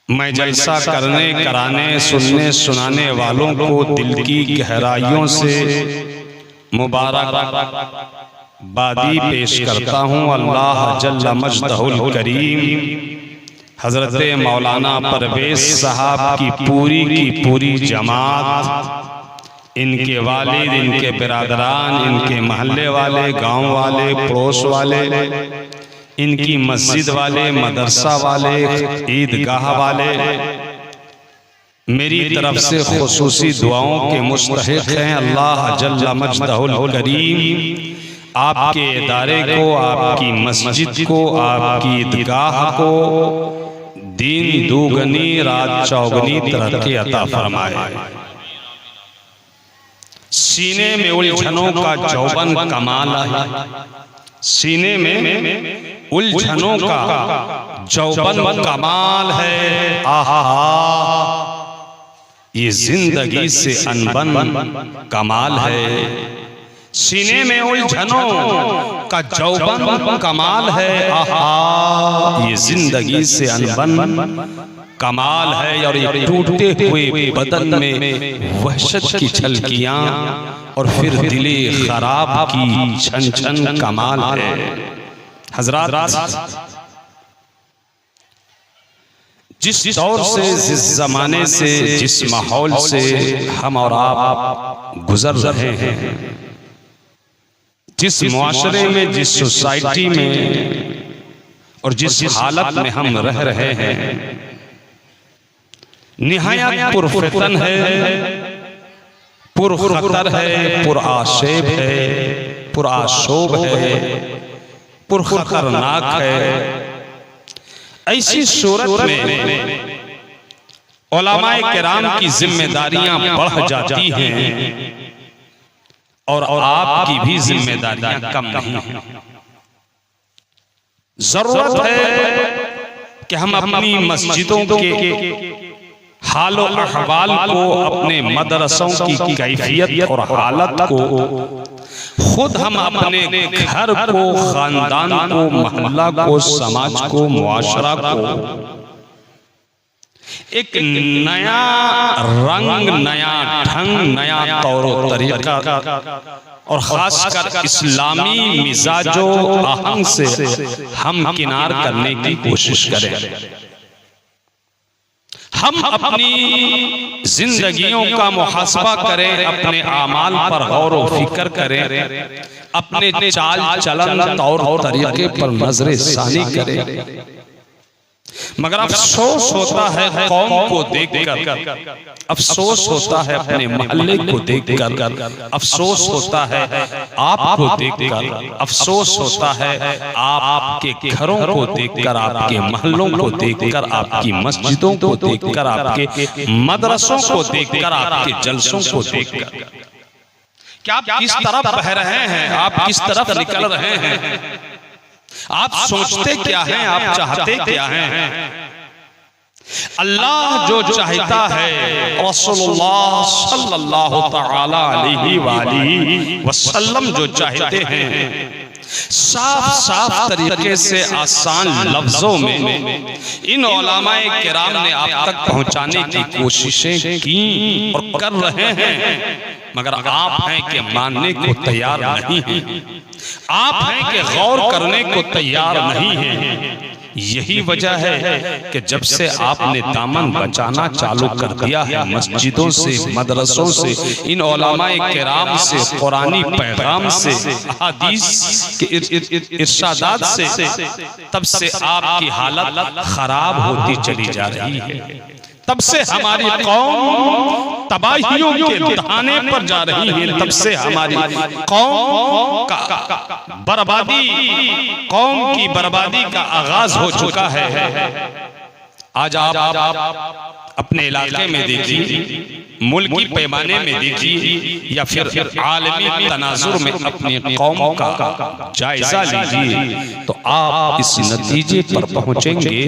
मैं जलसा करने कराने सुनने सुनाने वालों को दिल की गहराइयों से मुबारकबादी पेश करता हूँ। अल्लाह जल्ल मजदहुल करीम हज़रत मौलाना परवेज़ साहब की पूरी जमात, इनके वालिद, इनके बिरादरान, इनके महल्ले वाले, गांव वाले, पड़ोस वाले, इनकी मस्जिद वाले, मदरसा वाले, ईदगाह वाले, मेरी तरफ से खुसूसी दुआओं के मुस्तहिक हैं। अल्लाह जल्ल मजदहुल करीम आपके इदारे को, आपकी मस्जिद को, आपकी ईदगाह को दिन दुगनी रात चौगनी तरक्की अता फरमाए। सीने में उलझनों का जौबन कमाल है, सीने में उलझनों का जौबन कमाल है। आहा, ये जिंदगी से अनबन कमाल है। सीने में उलझनों का जौबन कमाल है। आहा, ये जिंदगी से अनबन कमाल है। और ये टूटे हुए बदन में वहशत की झलकियां और फिर दिले खराब की छन छन कमाल है। हजरात, जिस दौर से, जिस जमाने से, जिस माहौल से हम और आप गुजर रहे हैं, जिस मुआशरे में, जिस सोसाइटी में और जिस हालत में हम रह रहे हैं, निहायत पुरफितन है, पुरखतर है, पुरआशेब है, पुरआशोब है, पुरखतरनाक है। ऐसी सूरत में उलमाए किराम की जिम्मेदारियां बढ़ जाती हैं और आपकी भी जिम्मेदारियां कम नहीं हैं। जरूरत है कि हम अपनी मस्जिदों के हालो अहवाल को, अपने मदरसों की कैफियत और हालत को खुद हम अपने घर को, खानदान को, मोहल्ला को, समाज को, मुआशरा को एक नया रंग, नया ढंग, नया तौर तरीका और खासकर इस्लामी मिजाजो आहंग से हम किनार करने की कोशिश करें। हम अपनी जिंदगियों का मुहासबा करें, अपने आमाल पर गौर व फिक्र करें, अपने चाल चलन तौर तरीके पर नजर सानी करें। मगर अफसोस होता है कौम को देखकर, अफसोस होता है अपने मोहल्ले को देखकर, अफसोस होता है आपको देखकर, अफसोस होता है आपके घरों को देखकर, आपके मोहल्लों को देखकर, आपकी मस्जिदों को देखकर, आपके मदरसों को देखकर, आपके जलसों को देखकर। क्या आप किस तरफ बह रहे हैं, आप किस तरफ निकल रहे हैं, आप सोचते क्या हैं, आप चाहते क्या हैं? अल्लाह जो चाहता है, रसूलुल्लाह सल्लल्लाहु तआला अलैहि वसल्लम जो चाहते हैं, साफ साफ तरीके से आसान लफ्जों में इन उलमाए किराम ने आप तक पहुंचाने की कोशिशें की और कर रहे हैं। मगर आप हैं कि मानने को तैयार नहीं हैं, आप हैं कि गौर करने को तैयार नहीं हैं। यही वजह है कि जब से आपने दामन बचाना चालू कर दिया है मस्जिदों से, मदरसों से, इन उलमाए किराम से, कुरानी पैगाम से, हदीस के इरशादात से, तब से आपकी हालत खराब होती चली जा रही है। तब से हमारी कौम तबाहियों के दहाने पर जा रही है, तब से हमारी कौम का बर्बादी, कौम की बर्बादी का आगाज हो चुका है। आज आप अपने इलाके में देखिए, मुल्की पैमाने में देखिए या फिर आलमी तनाजुर में अपनी कौम का जायजा लीजिए तो आप इस नतीजे पर पहुंचेंगे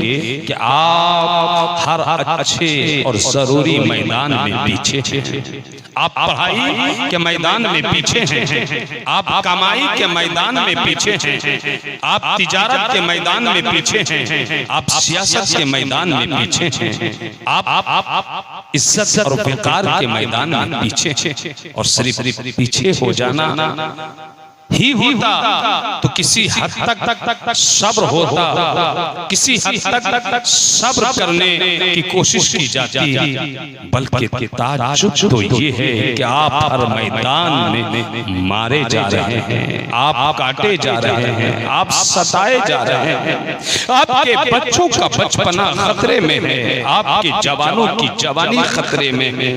कि आप हर अच्छे और जरूरी मैदान में पीछे हैं। आप पढ़ाई के मैदान में पीछे हैं, आप कमाई के मैदान में पीछे हैं, आप तिजारत के मैदान में पीछे हैं, आप सियासत के मैदान में पीछे हैं, आप इज्जत और वक़ार के मैदान में पीछे हैं। और सिर्फ पीछे हो जाना ही होता तो किसी हद तक सब्र होता, किसी हद तक सब्र करने की कोशिश की जाती। बल्कि ताज्जुब तो ये है कि आप हर मैदान में मारे जा रहे हैं, आप काटे जा रहे हैं, आप सताए जा रहे हैं, आपके बच्चों का बचपना खतरे में है, आपके जवानों की जवानी खतरे में है,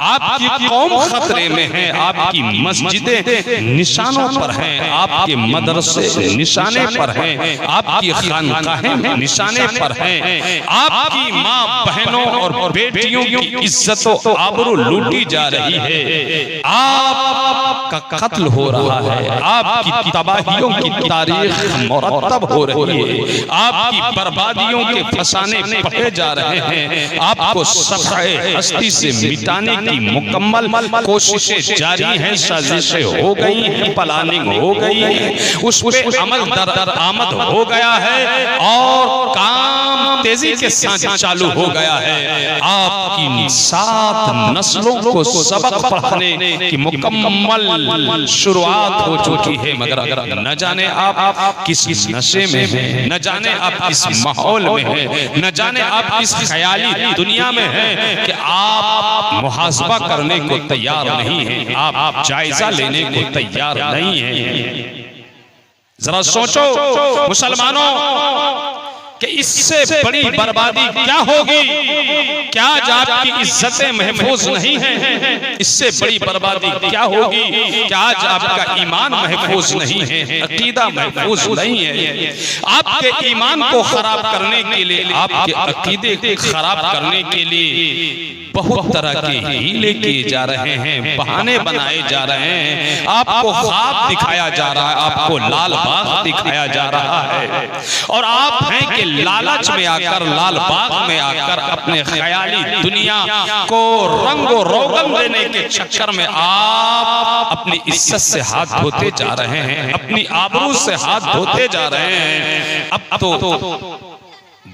आपकी कौम खतरे में है, आपकी मस्जिदें निशानों पर हैं, आपके मदरसे निशाने पर हैं, आपकी खानकाहें निशाने पर हैं, आपकी माँ बहनों और बेटियों की इज्जत आबरू लूटी जा रही है, आपका कत्ल हो रहा है, आपकी तबाहियों की तारीख मुरतब हो रही है, आपकी बर्बादियों के फसाने पढ़े जा रहे हैं, आपको सफ़े हस्ती से मिटाने की मुकम्मल कोशिशें जारी हैं, साजिशें हो गई हैं, प्लानिंग हो गई है, उस पे अमल दर आमद हो गया है और काम तेजी के साथ चालू हो गया है। आपकी 7 नस्लों को सबक पढ़ाने की मुकम्मल शुरुआत हो चुकी है, मगर अगर न जाने आप किस नशे में हैं, न जाने आप किस माहौल में हैं, न जाने आप किस ख्याली दुनिया में हैं कि आप मुहासबा करने को तैयार नहीं हैं, आप जायजा लेने को तैयार नहीं हैं। जरा सोचो मुसलमानों कि इससे बड़ी बर्बादी क्या होगी? क्या आज आपकी इज्जतें महफूज नहीं हैं? इससे बड़ी बर्बादी क्या होगी? क्या आज आपका ईमान महफूज नहीं है, अकीदा महफूज नहीं है? आपके ईमान को खराब करने के लिए, आपके अकीदे को खराब करने के लिए बहुत तरह के हीले किए जा रहे हैं, बहाने बनाए जा रहे हैं, आपको ख्वाब दिखाया जा रहा है, आपको लाल बाग दिखाया जा रहा है, और आप हैं कि लालच में आकर, लाल बाग में आकर अपने ख्याली दुनिया को रंगो रोगन देने के चक्कर में आप अपनी इज्जत से हाथ धोते जा रहे हैं, अपनी आबरू से हाथ धोते जा रहे हैं। अब तो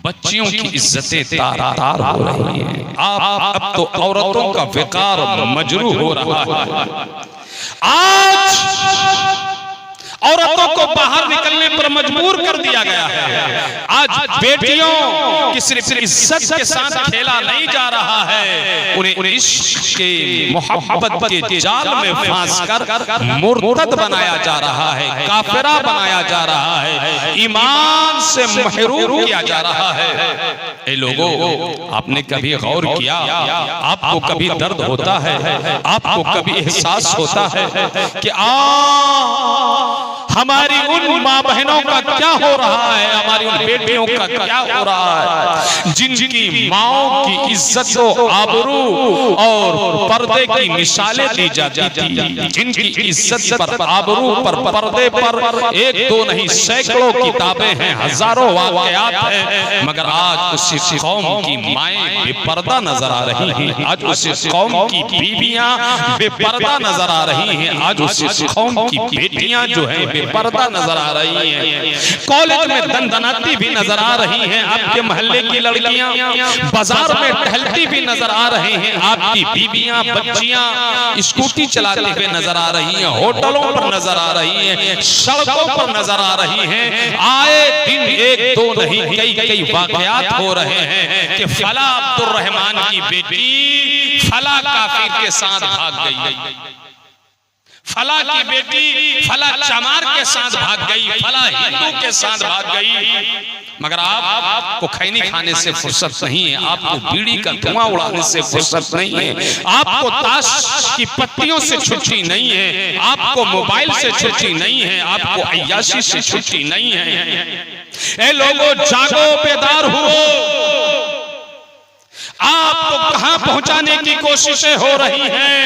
बच्चियों की इज्जतें तार हो रही हैं, अब तो औरतों का वक़ार मजरू हो रहा है। आज औरतों को बाहर निकलने पर मजबूर कर दिया गया है। आज बेटियों की सिर्फ इज्जत के साथ खेला नहीं जा रहा है, उन्हें इश्क के मोहब्बत के जाल में फांस कर मुर्तद बनाया जा रहा है, काफिरा बनाया जा रहा है, ईमान से महरूम किया जा रहा है। ए लोगों, आपने कभी गौर किया? आपको कभी दर्द होता है? आपको कभी एहसास होता है कि हमारी उन माँ बहनों का क्या हो रहा है, हमारी उन बेटियों का क्या हो रहा है जिनकी माओं की इज्जत और आबरू और पर्दे की मिसालें दी जाती थी, जिनकी इज्जत पर, आबरू पर, पर्दे पर एक दो नहीं सैकड़ों किताबें हैं, हजारों वाक़यात हैं, मगर आज उसी कौम की माएं बेपर्दा नजर आ रही हैं, आज उसी कौम की बीवियां बेपर्दा नजर आ रही हैं, आज उसी कौम की बेटियां जो है बेपर्दा नजर आ रही हैं, कॉलेज में दंदनाती भी नजर आ रही हैं, आपके मोहल्ले की लड़कियां बाजार में टहलती भी नजर आ रही हैं, आपकी बीबियां बच्चियां स्कूटी चलाते हुए नजर आ रही हैं, होटलों पर नजर आ रही हैं, सड़कों पर नजर आ रही हैं। आए दिन एक दो नहीं कई वाकयात हो रहे हैं कि फला अब्दुल रहमान की बेटी फला काफिर के साथ भाग गई, फला की बेटी फला चमार के साथ भाग गई, फला हिंदू के साथ भाग गई, मगर आपको खैनी खाने से फुर्सत नहीं है, आपको बीड़ी का धुआं उड़ाने से फुर्सत नहीं है, आपको ताश की पत्तियों से छुट्टी नहीं है, आपको मोबाइल से छुट्टी नहीं है, आपको अय्याशी से छुट्टी नहीं है। ए लोगों, जागो, बेदार हो। आप तो कहां पहुंचाने की कोशिशें हो रही हैं।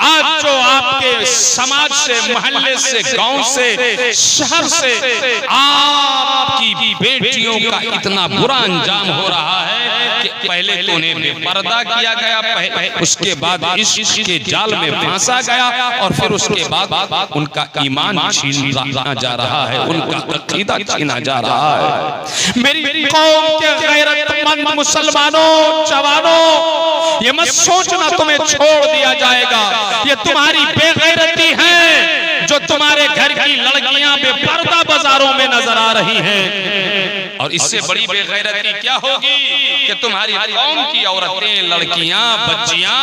आज जो आपके समाज से, मोहल्ले से, गांव से, शहर से आपकी बेटियों का इतना बुरा अंजाम हो रहा है कि पहले तो उन्हें बेपर्दा किया गया, उसके बाद इश्क के जाल में फंसा गया, और फिर उसके बाद उनका ईमान छीना जा रहा है, उनका अकीदा छीना जा रहा है। मेरी कौम के गैरतमंद मुसलमानों, जवानों, ये मत सोचना तुम्हें छोड़ दिया जाएगा। ये तुम्हारी बेगैरती है जो तुम्हारे घर की लड़कियां बेपर्दा बाजारों में नजर आ रही हैं। और इससे बड़ी बेगैरती क्या होगी कि तुम्हारी कौम की औरतें, लड़कियां, बच्चियां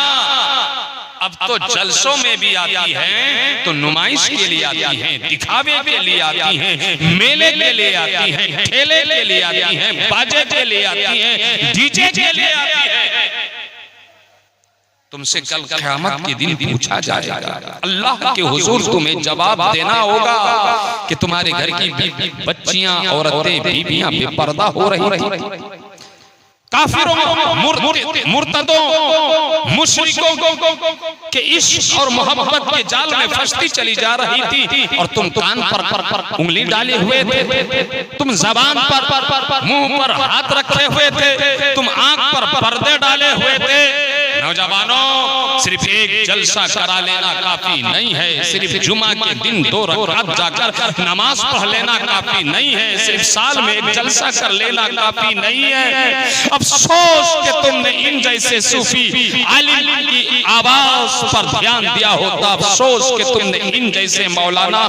अब तो जलसों में भी आती हैं, तो नुमाइश के लिए आती हैं, दिखावे के लिए आती हैं, मेले के लिए आती हैं, ठेले के लिए आती हैं, बाजे के लिए आती हैं, डीजे के लिए आती हैं। तुमसे कल क़यामत के दिन पूछा जाएगा, अल्लाह के हुजूर तुम्हें जवाब देना होगा कि तुम्हारे घर की बच्चियां, औरतें, बीबियां बेपर्दा हो रही। काफिरों, मुर्तदों, मुशरिकों के इश्क और मोहब्बत के जाल में फंसती चली जा रही थी, और तुम कान पर उंगली डाले हुए थे, तुम जबान पर, मुंह पर हाथ रखे हुए थे, तुम आंख पर पर्दे डाले हुए थे। नौजवानों, सिर्फ एक जलसा करा लेना काफी नहीं है, सिर्फ जुमा के दिन 2 रकात जाकर नमाज पढ़ लेना काफी नहीं है, सिर्फ साल में एक जलसा कर लेना काफी नहीं है। अफसोस कि तुमने इन जैसे सूफी आलिम की आवाज पर ध्यान दिया होता, अफसोस कि तुमने इन जैसे मौलाना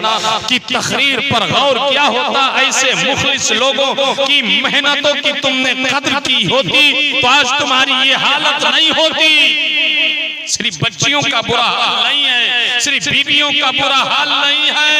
की तकरीर पर गौर किया होता, ऐसे मुखलिस लोगों की मेहनतों की तुमने कद्र की होती, तो आज तुम्हारी ये हालत नहीं होती। सिर्फ बच्चियों का बुरा हाल नहीं है, सिर्फ बीवियों का बुरा हाल नहीं है,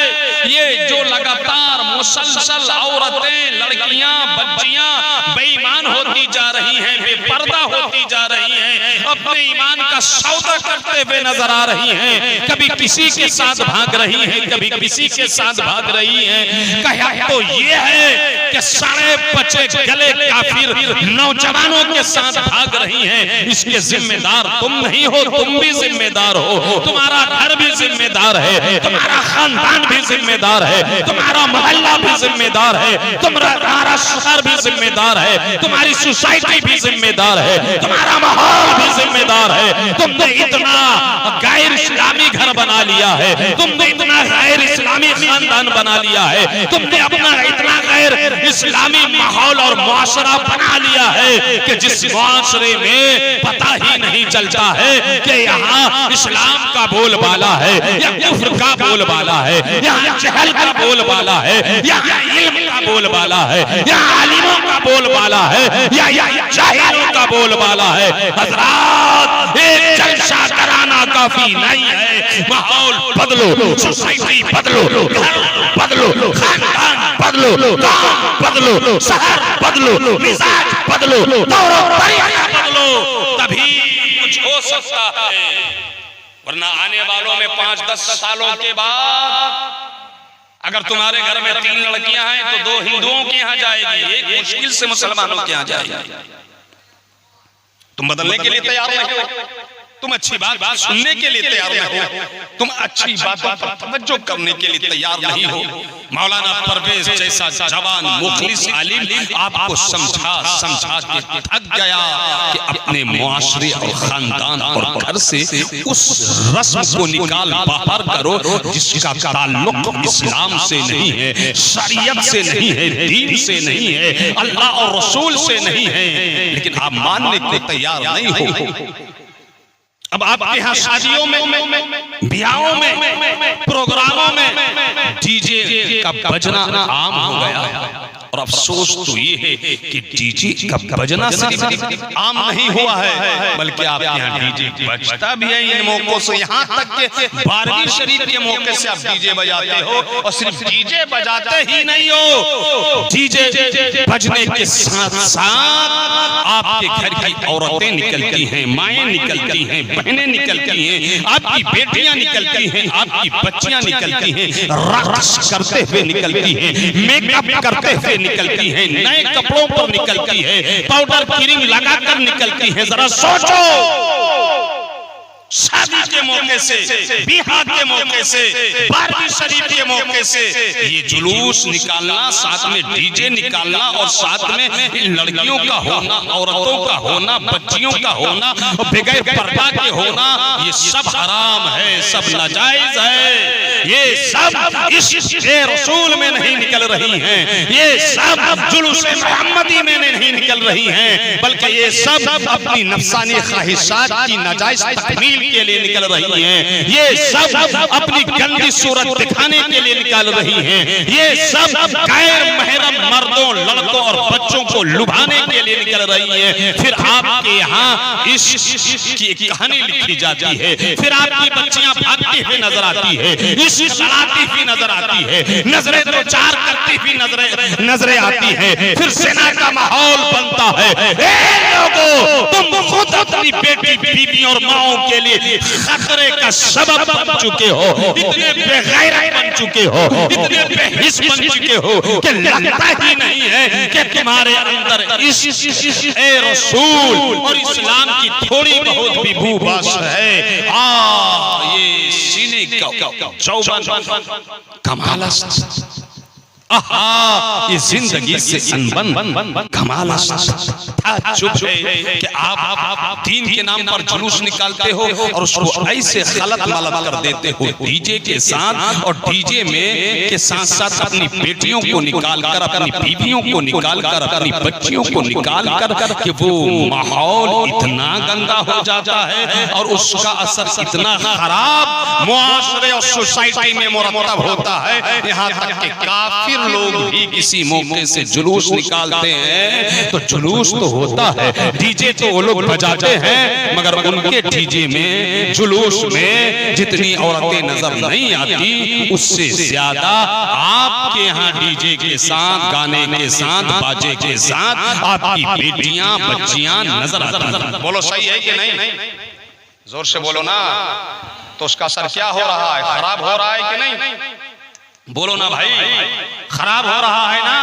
ये जो लगातार मुसलसल औरतें, लड़कियां, बच्चियां बेईमान होती जा रही हैं, बेपर्दा होती जा रही हैं, अपने ईमान का सौदा करते हुए नजर आ रही हैं, कभी किसी के साथ भाग रही हैं, कभी किसी के साथ भाग रही हैं। कहा तो ये है कि सारे बच्चे गले काफिर नौजवानों के साथ भाग रही हैं, इसके जिम्मेदार तुम नहीं हो, तुम भी जिम्मेदार हो, तुम्हारा घर भी जिम्मेदार है, तुम्हारा खानदान भी जिम्मेदार है, तुम्हारा मोहल्ला भी जिम्मेदार है, तुम्हारा शहर भी जिम्मेदार है, तुम्हारी सोसाइटी भी जिम्मेदार है, तुम्हारा माहौल भी जिम्मेदार है। तुमने इतना गैर इस्लामी घर बना लिया है, तुमने इतना गैर इस्लामी खानदान बना लिया है, तुमने अपना इतना गैर इस्लामी माहौल और मुआशरा बना लिया है कि जिस मुआशरे में पता ही नहीं चलता है कि यहाँ इस्लाम का बोलबाला है या कुफ्र का बोलबाला है, यहाँ जहल का बोलबाला है, यहाँ इल्म का बोलबाला है, यहाँ आलिमों का बोलबाला है, या जाहिलों का बोलबाला है। हज़रात, एक जलसा कराना काफी नहीं है, माहौल बदलो, सोसाइटी बदलो, घर बदलो, खानदान बदलो, गांव बदलो, शहर बदलो, मिजाज बदलो, दौर तरीका बदलो, तभी कुछ हो सकता है। वरना आने वालों में 5-10 सालों के बाद अगर तुम्हारे घर में 3 लड़कियां हैं तो 2 हिंदुओं के यहाँ जाएगी, एक मुश्किल से मुसलमानों के यहाँ जाएगी। तुम बदलने के लिए तैयार नहीं हो, तुम अच्छी बात सुनने के लिए तैयार नहीं हो, तुम अच्छी बातों पर तवज्जो करने के लिए तैयार नहीं हो। मौलाना परवेज जैसा जवान मुखलिस आलिम आपको समझा के थक गया कि अपने मुआशरे और खानदान और घर से उस रस्म को निकाल बाहर करो जिसका ताल्लुक इस्लाम से नहीं है, शरीयत से नहीं है, दीन से नहीं है, अल्लाह और रसूल से नहीं है, लेकिन आप मानने को तैयार नहीं हो। अब आपके यहाँ शादियों में, ब्याहों में, प्रोग्रामों में डीजे का बजना आम हो गया। और अफसोस तो ये है कि डीजे का बजना सिर्फ आम नहीं हुआ है, बल्कि आप यहाँ डीजे बजता भी है इन मौकों से, यहाँ तक के 12वीं शरीफ के मौके से आप डीजे बजाते हो। और सिर्फ डीजे बजाते ही नहीं हो, डीजे बजने के साथ साथ आप आपके घर की औरतें निकलती हैं, माएँ निकलती हैं, बहनें निकलती हैं, आपकी बेटियां निकलती हैं, आपकी बच्चियां निकलती हैं, रक्स करते हुए निकलती हैं, मेकअप करते हुए निकलती हैं, नए कपड़ों पर निकलती है, पाउडर क्रीम लगाकर निकलती है। जरा सोचो, शादी के मौके से, बिहा के मौके से, बारहवीं शरीफ के मौके से ये जुलूस निकालना, साथ में डीजे निकालना और साथ में लड़कियों का होना, औरतों का होना, बच्चियों का होना, बगैर पर्दा के होना, ये सब हराम है, सब नाजायज है। ये सब इस रसूल में नहीं निकल रही हैं, ये सब जुलूस मोहम्मदी में नहीं निकल रही हैं, बल्कि ये सब अपनी नफसानी ख्वाहिशात की नाजायज तकमील के लिए निकल रही हैं। ये सब अपनी गंदी सूरत दिखाने के लिए निकल रही हैं। ये सब गैर महरम मर्दों, लड़कों और बच्चों को लुभाने के लिए निकल रही हैं। फिर आपके यहाँ इस की कहानी लिखी जाती है, फिर आपकी बच्चियां भागती हुई नजर आती है, इस लड़ाती हुई नजर आती है, नजरें दो चार करती हुई नजरें आती हैं, फिर सेना का माहौल बनता है। लोगों, तुम खुद अपनी बेटी, बीवी और माओ के लिए खतरे का सबब बन चुके हो, इतने बेगैरत बन चुके हो, इतने बेहिस बन चुके हो कि लगता ही नहीं है कि तुम्हारे अंदर इस रसूल और इस्लाम की थोड़ी बहुत भी भूभाष है। ये सीने का चौबन कमाल ये जिंदगी से अनबन कमाल चुप है कि आप दीन के नाम पर जुलूस निकालते हो और उसको ऐसे गलत मलत कर देते हो डीजे के साथ, और डीजे में के साथ साथ अपनी बेटियों को निकाल कर, अपनी बीवियों को निकाल कर, अपनी बच्चियों को निकाल कर कि वो माहौल इतना गंदा हो जाता है और उसका असर इतना खराब मुआशरे और सोसाइटी में मुरतब होता है, यहाँ तक कि काफिर लोग भी किसी मौके से जुलूस निकालते हैं तो जुलूस तो होता है, डीजे तो वो लोग बजाते हैं, मगर उनके डीजे में, जुलूस में जितनी औरतें नजर नहीं आती, उससे ज्यादा आपके यहाँ डीजे के साथ, गाने के साथ, बाजे के साथ आपकी बेटियां, बच्चियां नजर आती। बोलो सही है कि नहीं? जोर से बोलो ना। तो उसका असर क्या हो रहा है? खराब हो रहा है कि नहीं? बोलो ना भाई, खराब हो रहा है ना?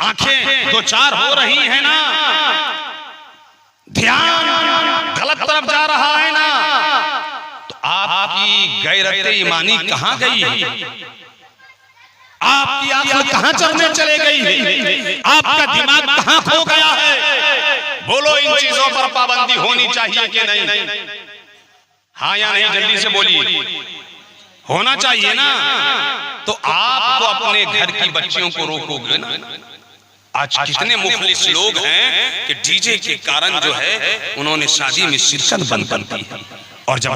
आंखें दो चार हो रही है ना? ध्यान गलत तरफ जा रहा है ना? तो आपकी गैरत ईमानी कहां गई? आपकी आंखें कहां चलने चले गई? आपका दिमाग कहां खो गया है? बोलो, इन चीजों पर पाबंदी होनी चाहिए कि नहीं? हाँ या नहीं? जल्दी से बोलिए। होना चाहिए ना? तो आप तो अपने घर की बच्चियों को रोकोगे ना? आज कितने मुखलिस लोग हैं कि डीजे के कारण जो है उन्होंने शादी में शिरकत बंद कर दी है। और जब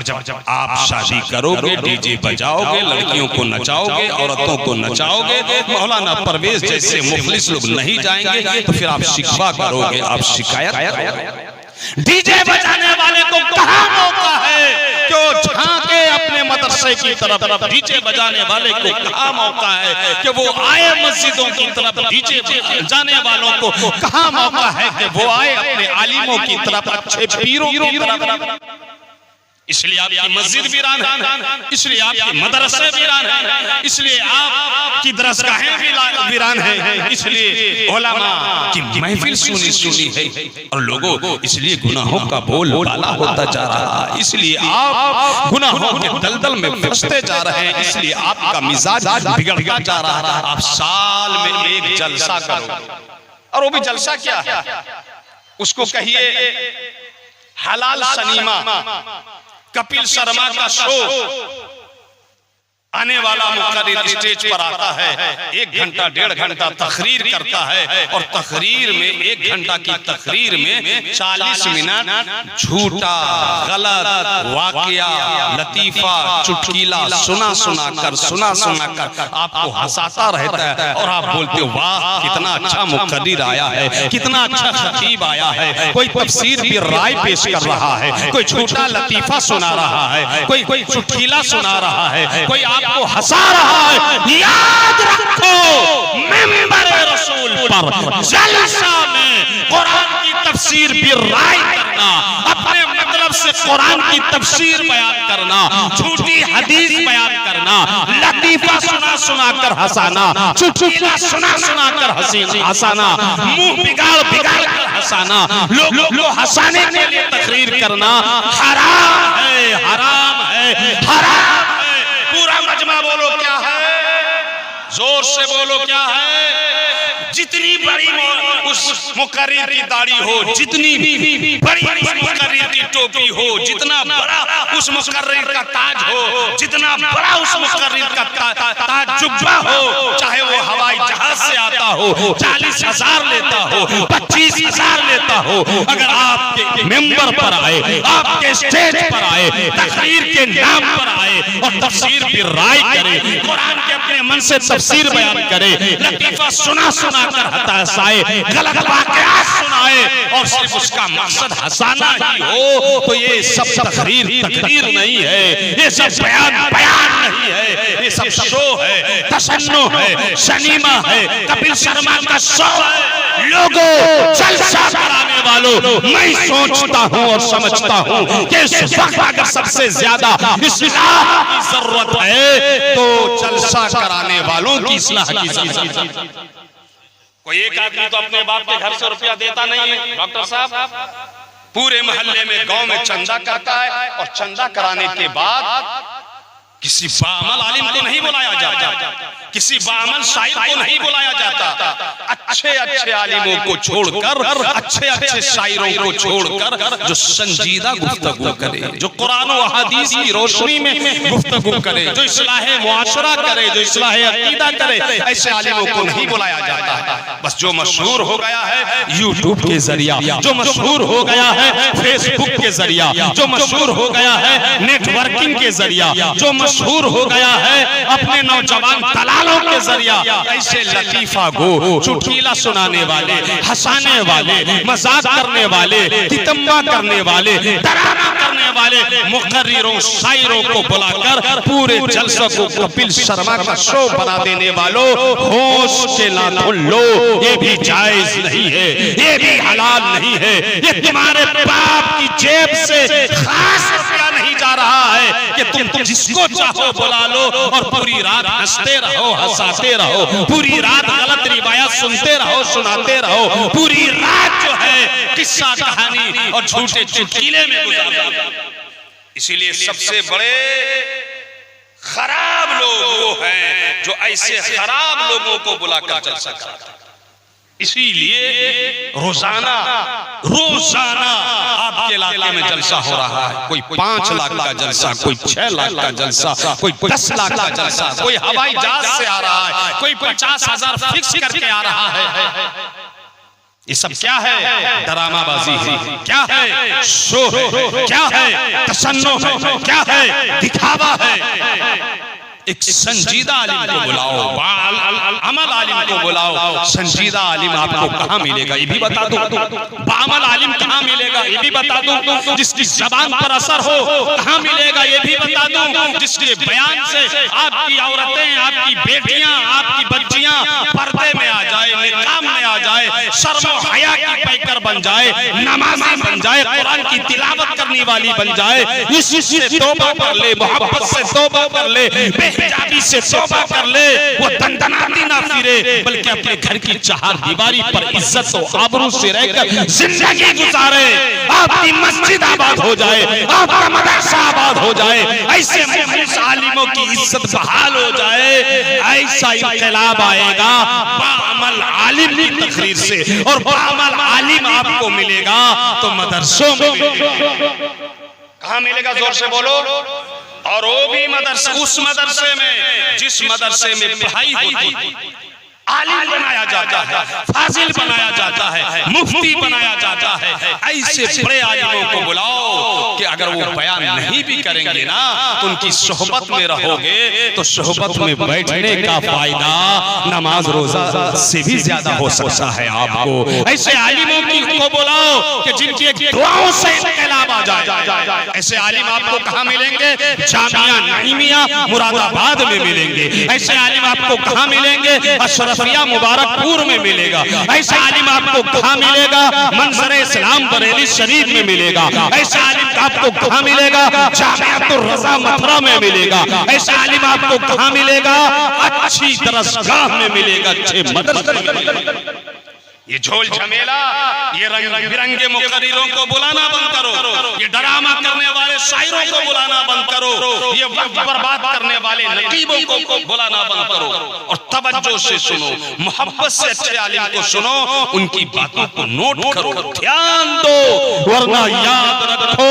आप शादी करोगे, डीजे बजाओगे, लड़कियों को नचाओगे, औरतों को नचाओगे, मौलाना परवेज जैसे मुखलिस लोग नहीं जाएंगे तो फिर आप शिकवा करोगे, आप शिकायत करोगे। डीजे बजाने वाले को कहां मौका है कि वो झांके अपने मदरसे की तरफ? डीजे बजाने वाले को कहां मौका है कि वो आए मस्जिदों की तरफ? डीजे बजाने वालों को कहां मौका है कि वो आए अपने आलिमों की तरफ, अच्छे पीरों की तरफ? इसलिए आपकी मस्जिद वीरान है, इसलिए आपके मदरसे वीरान है, इसलिए आपकी दरसगाहें वीरान है, इसलिए उलमा की महफिल सुनी है और लोगों इसलिए गुनाहों का बोल बाला होता जा रहा है, इसलिए आप गुनाहों के दलदल में फंसते जा रहे हैं, इसलिए आपका मिजाज बिगड़ता जा रहा है। आप साल में एक जलसा करो, और वो भी जलसा क्या है? उसको कहिए हलाल सनीमा, कपिल शर्मा का शो आने वाला मुकर्रिर स्टेज पर आता है, 1 घंटा 1.5 घंटा तकरीर करता है और तकरीर में 1 घंटा की तकरीर में 40 मिनट झूठा, गलत वाकया, लतीफा, चुटकीला सुना कर आपको हंसाता रहता है और आप बोलते हो वाह कितना अच्छा मुकर्रिर आया है, कितना अच्छा खतीब आया है, कोई तफसीर भी राय पेश कर रहा है, कोई झूठा लतीफा सुना रहा है, कोई चुटकीला सुना रहा है, कोई आपको हंसा रहा है। याद रखो, मिंबर रसूल पर जलसा में कुरान की तफसीर भी राय करना, अपने मतलब से कुरान की तफसीर बयान करना, झूठी हदीस बयान करना, लतीफा सुना सुना कर हंसाना, चुटकुला सुना सुना कर हंसाना, मुंह बिगाड़ बिगाड़ कर हंसाना, लोगों को हंसाने के लिए तकरीर करना हराम है, हराम है, हराम है। पूरा मजमा बोलो क्या है, जोर से बोलो क्या है। जितनी बड़ी उस मुकर्रिर की दाढ़ी हो, जितनी बड़ी उस मुकर्रिर की टोपी हो, जितना बड़ा उस मुकर्रिर का ताज हो, जितना बड़ा उस मुकर्रिर का ताज जुब्बा हो, चाहे वो हवाई जहाज से आता हो, 40,000 लेता हो, 25,000 लेता हो, अगर आपके मेंबर पर आए, आपके स्टेज पर आए, तकरीर के नाम पर आए और तफसीर की राय करे, कुरान के अपने मन से तफसीर बयान करे, लतीफा सुना सुना कर हंसाए, गलत वाक़यात सुनाए और सिर्फ उसका मकसद हंसाना ही हो, तो ये सब तकरीर नहीं है, ये सब बयान नहीं है, ये सब शो है, तशन्नो है, शनीमा है, कपिल शर्मा का शो है। लोगों, जलसा कराने वालों, मैं सोचता हूँ और समझता हूँ कि इस वक्त अगर सबसे ज्यादा इस्लाह की जरूरत है तो जलसा कराने वालों की इस्लाह की जरूरत है। कोई एक आदमी तो अपने बाप के घर से रुपया देता नहीं है डॉक्टर साहब, पूरे मोहल्ले में गांव में चंदा करता है और चंदा कराने के बाद किसी बाअमल आलिम को नहीं बुलाया जाता, किसी बाअमल शायर को नहीं बुलाया जाता, अच्छे अच्छे आलिमों को छोड़कर, अच्छे अच्छे शायरों को छोड़कर जो संजीदा गुफ्तगू करे, जो कुरान और हदीस की रोशनी में गुफ्तगू करे, जो इस्लाह मुआशरा करे, जो इस्लाह अकीदा करे, ऐसे आलिमों को नहीं बुलाया जाता है। बस जो मशहूर हो गया है यूट्यूब के जरिया, जो मशहूर हो गया है फेसबुक के जरिया, जो मशहूर हो गया है नेटवर्किंग के जरिया, जो मशहूर हो गया है अपने नौजवान दलालों के जरिया, ऐसे लतीफा गो, चुटकुला सुनाने वाले, हंसाने वाले, मजाक करने वाले, तितम्मा करने वाले, डराना करने वाले मुकर्रिरों शायरों को बुलाकर पूरे जलसे को कपिल शर्मा का शो बना देने वालों, होश के नाथों लो, ये भी जायज नहीं है, ये भी हलाल नहीं है, ये तुम्हारे बाप की जेब से खास रुपया नहीं जा रहा है कि तुम जिसको चाहो बुला लो और पूरी रात हंसते रहो, हंसाते रहो, पूरी रात गलत रिवायत सुनते रहो, सुनाते रहो, पूरी रात जो है किस्सा कहानी और झूठे चुटकुले में गुजारो। इसीलिए सबसे बड़े खराब लोग वो हैं जो ऐसे खराब लोगों को बुलाकर जलसा करते हैं। इसीलिए रोजाना आपके इलाके में जलसा हो रहा है, कोई 5 लाख का जलसा, कोई 6 लाख का जलसा, कोई 10 लाख का जलसा, कोई हवाई जहाज से आ रहा है, कोई 50,000 फिक्स करके आ रहा है। ये सब क्या है? ड्रामाबाजी है, क्या है? शो है, क्या है? तशन्नो है, क्या है? दिखावा है। एक संजीदा आलिम को बुलाओ, अमल आलिम को बुलाओ। संजीदा आलिम आपको कहाँ मिलेगा ये भी बता दो, बामल आलिम कहाँ मिलेगा ये भी बता दो, जिसकी जबान पर असर हो कहाँ मिलेगा ये भी बता दो, जिसके बयान से आपकी औरतें, आपकी बेटियां, आपकी बच्चियां पर्दे में आ जाए, निकाम में आ जाए, शर्म और हया की पैकर बन जाए, नमाजी बन जाए, कुरान की तिलावत करने वाली बन जाए, इससे तौबा कर ले, मोहब्बत से तौबा कर ले, बेहिजाबी से तौबा कर ले, वो दंदनाती ना फिरे बल्कि अपने घर की चार दीवारी पर इज्जत और आबरू से रहकर जिंदगी गुजारे। आपकी मस्जिद आबाद हो जाए, आपका मदरसा आबाद हो जाए, ऐसे मुखलिस आलिमों की इज्जत बहाल हो जाए, ऐसा इनकलाब आएगा बाअमल आलिम की तकरीर से। और बाअमल आलिम आपको मिलेगा तो मदरसों में कहाँ मिलेगा? जोर से बोलो। और वो भी मदरसा, उस मदरसे में जिस मदरसे में पढ़ाई होती थी, आलिम बनाया जाता है, फाजिल बनाया जाता है, मुफ्ती बनाया जाता है, ऐसे बड़े आलिमों को बुलाओ कि अगर वो बयान नहीं भी करेंगे ना तो उनकी सोहबत में रहोगे तो सोहबत में बैठने का फायदा नमाज रोजा से भी ज्यादा हो सकता है आपको। ऐसे आलिमों को बुलाओ कि जिनकी दुआओं से इनकलाब आ जाए। ऐसे आलिम आपको कहाँ मिलेंगे? जामिया नईमिया मुरादाबाद में मिलेंगे। ऐसे आलिम आपको कहाँ मिलेंगे? अशरफिया मुबारकपुर में मिलेगा। ऐसा आलिम आपको कहाँ मिलेगा? मंजर इस्लाम बरेली शरीफ में मिलेगा। ऐसा आलिम आपको कहाँ मिलेगा? जामिअतुर रज़ा मथुरा में मिलेगा। ऐसा आलिम आपको कहाँ मिलेगा? अच्छी दरसगाह में मिलेगा, अच्छे मदरसे में मिलेगा। ये झोल झमेला, ये रंग बिरंगे मुकर्रिरों को बुलाना बंद करो, ये ड्रामा करने वाले शायरों को बुलाना बंद करो, ये वक्त बर्बाद करने वाले नकीबों को बुलाना बंद करो और तवज्जो से सुनो, मोहब्बत से अच्छे आलिम को सुनो, उनकी बातों को नोट करो, ध्यान दो, वरना याद रखो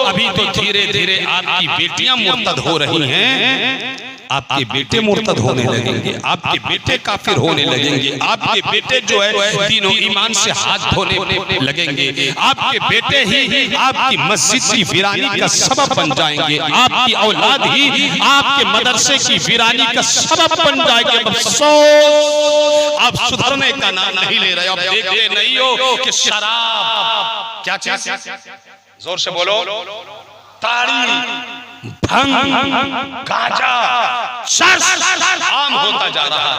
अभी तो धीरे धीरे आपकी बेटियां मुर्तद हो रही हैं, आपके बेटे मुर्तद होने लगेंगे, आपके बेटे काफिर होने लगेंगे, आपके बेटे जो है दीनों ईमान से हाथ धोने लगेंगे, आपके बेटे ही आपकी मस्जिद की वीरानी का सबब बन जाएंगे, आपकी औलाद ही आपके मदरसे की वीरानी का सबब बन जाएंगे। अफसोस आप सुधरने का नाम नहीं ले रहे, आप देखते नहीं हो कि शराब क्या चीज, जोर से बोलो, ताड़ी, भंग, गांजा, चरस आम होता जा रहा है,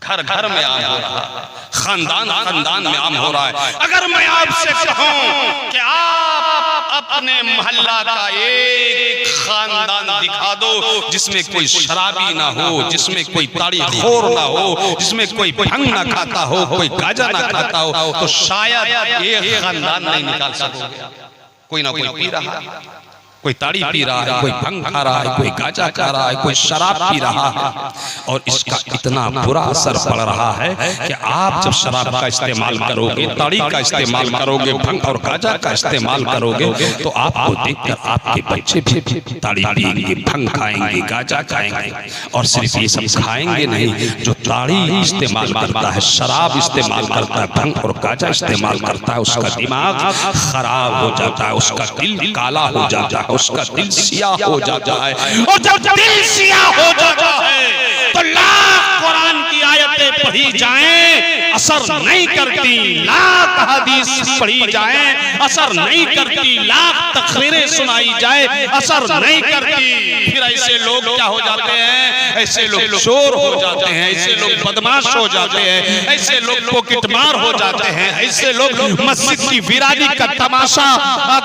घर घर में आम हो रहा है, खानदान खानदान में आम हो रहा है। अगर मैं आपसे कहूं कि आप अपने मोहल्ला का एक खानदान दिखा दो जिसमें कोई शराबी ना हो, जिसमें कोई ताड़ी खोर ना हो, जिसमें कोई भंग ना खाता हो, कोई गांजा ना खाता हो, तो शायद ये खानदान नहीं निकाल सकोगे। कोई ना कोई पी रहा है, कोई ताड़ी पी रहा है, कोई भंग खा रहा है, कोई गांजा खा रहा है, कोई शराब पी रहा है, और इसका इतना बुरा असर पड़ रहा है कि आप जब शराब का इस्तेमाल करोगे, ताड़ी का इस्तेमाल करोगे, भंग और गांजा का इस्तेमाल करोगे, तो आपको देखकर आपके बच्चे भी ताड़ी पिएंगे, भंग खाएंगे, गांजा खाएंगे, और सिर्फ ये सब खाएंगे नहीं, जो ताड़ी इस्तेमाल करता है, शराब इस्तेमाल करता है, भंग और गांजा इस्तेमाल करता है, उसका दिमाग खराब हो जाता है, उसका दिल काला हो जाता है, उसका दिल सियाह हो जाता है, और जब दिल सियाह हो जाता है तो लाख कुरान की आयतें पढ़ी जाएं असर नहीं करती, लाख हदीस पढ़ी जाएं असर नहीं करती, लाख तकरीरें सुनाई जाए असर नहीं करती। फिर ऐसे लोग क्या हो जाते हैं? ऐसे लोग चोर हो जाते हैं, ऐसे लोग बदमाश हो जाते हैं, ऐसे लोग पॉकेटमार हो जाते हैं, ऐसे लोग मस्जिद की वीरानी का तमाशा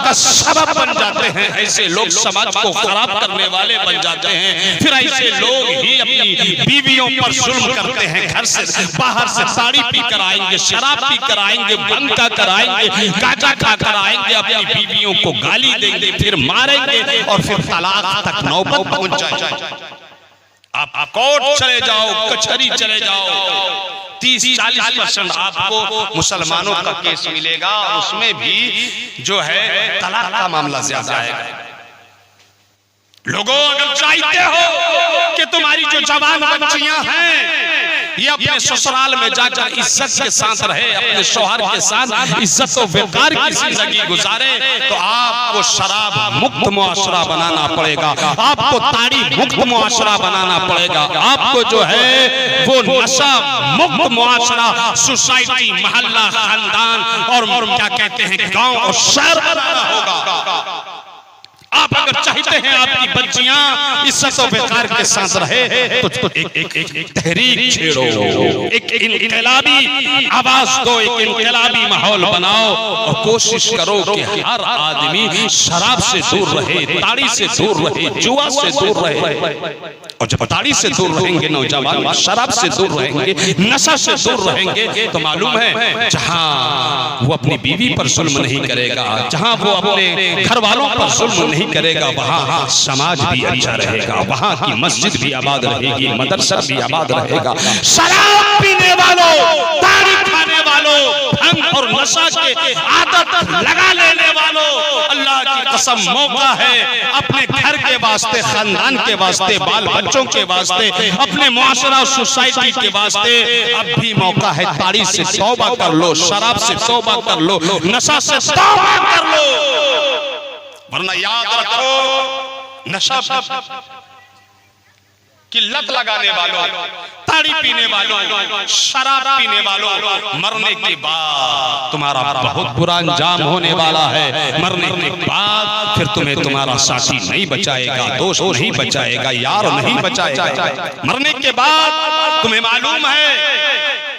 का सबब बन जाते हैं, ऐसे लोग समाज को खराब करने वाले बन जाते हैं। फिर ऐसे लोग ही अपनी बीवियों पर जुल्म करते हैं, घर से बाहर से साड़ी पी कर आएंगे, शराब पी कर आएंगे, भंग खा कर आएंगे, गांजा खा कर आएंगे, अपनी बीवियों को गाली देंगे, फिर मारेंगे और फिर तलाक तक नौबत पहुंच जाए। आप कोर्ट चले जाओ, कचहरी चले जाओ, 30-40% आपको मुसलमानों का केस मिलेगा, और उसमें भी जो है तलाक का मामला ज्यादा है। लोगों, अगर चाहते हो कि तुम्हारी जो जवान बच्चियां हैं ये अपने ससुराल में जाकर इज्जत के साथ रहे, अपने शौहर के साथ इज्जत और वक़ार की जिंदगी गुजारे, तो आपको शराब मुक्त मुआशरा बनाना पड़ेगा, आपको ताड़ी मुक्त मुआशरा बनाना पड़ेगा, आपको जो है वो नशा मुक्त मुआशरा, सोसाइटी, मोहल्ला, खानदान और क्या कहते हैं गांव और शहर बनाना होगा। आप अगर चाहते हैं आपकी बच्चियां इज्जत और वक़ार के साथ रहे, तो एक तहरीक छेड़ो, एक इनकलाबी आवाज दो, एक इनकलाबी माहौल बनाओ, और कोशिश करो कि हर आदमी शराब से दूर रहे, ताड़ी से दूर रहे, जुआ से दूर रहे। और जब ताड़ी से दूर रहेंगे नौजवान, शराब से दूर रहेंगे, नशा से दूर रहेंगे, तो मालूम है जहां वो अपनी बीवी पर जुल्म नहीं करेगा, जहां वो अपने घर वालों पर जुल्म नहीं करेगा, वहां समाज भी अच्छा रहेगा, वहां की मस्जिद भी आबाद रहेगी, मदरसा भी आबाद रहेगा। शराब पीने वालों, ताड़ी खाने वालों, भंग और नशा के आदत लगा लेने वालों, अल्लाह की कसम मौका है अपने घर के वास्ते, खानदान के वास्ते, बाल बच्चों के वास्ते, अपने मुआशरा और सोसाइटी के वास्ते अब भी मौका है। ताड़ी से तौबा कर लो, शराब से तौबा कर लो, नशा से तौबा कर लो, वरना याद रखो नशा की लत लगाने वालों, ताड़ी पीने वालों, शराब पीने वालों, मरने के बाद तुम्हारा बहुत बुरा अंजाम होने वाला है। मरने के बाद फिर तुम्हें तुम्हारा साथी नहीं बचाएगा, दोस्त नहीं बचाएगा, यार नहीं बचाएगा। मरने के बाद तुम्हें मालूम है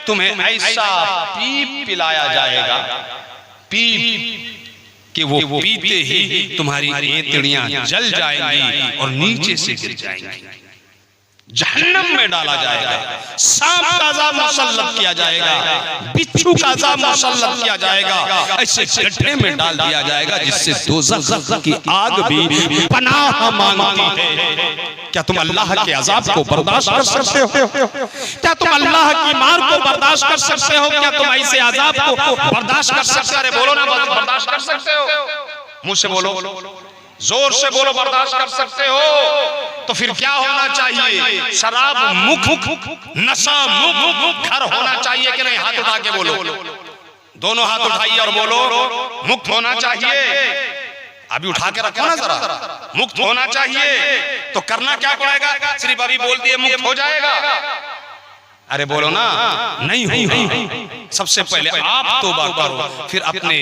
तुम्हें ऐसा पीप पिलाया जाएगा, पी कि वो पीते ही तुम्हारी एंतड़ियां जल जाएंगी और नीचे से गिर जाएंगी, जहन्नम में डाला जाएगा, सांप का अज़ाब मुसल्लत किया जाएगा, बिच्छू का अज़ाब मुसल्लत किया जाएगा, ऐसे गड्ढे में डाल दिया जाएगा जिससे दोज़ख की आग भी पनाह मांगती है। क्या तुम अल्लाह के अज़ाब को बर्दाश्त कर सकते हो? क्या तुम अल्लाह की मार को बर्दाश्त कर सकते हो? क्या तुम ऐसे अज़ाब को बर्दाश्त कर सकते हो? अरे बोलो ना, बर्दाश्त कर सकते हो? मुंह से बोलो, जोर से बोलो, बर्दाश्त कर सकते हो? तो फिर क्या होना चाहिए? शराब मुक्त, नशा मुक्त घर होना चाहिए कि नहीं? हाथ उठा के बोलो, दोनों हाथ उठाइए और बोलो मुक्त होना चाहिए। अभी उठा के रखो ना जरा, मुक्त होना चाहिए। तो करना क्या पड़ेगा? सिर्फ अभी बोल दिए मुक्त हो जाएगा? अरे बोलो ना, नहीं होगा। सबसे पहले आप तौबा करो, फिर अपने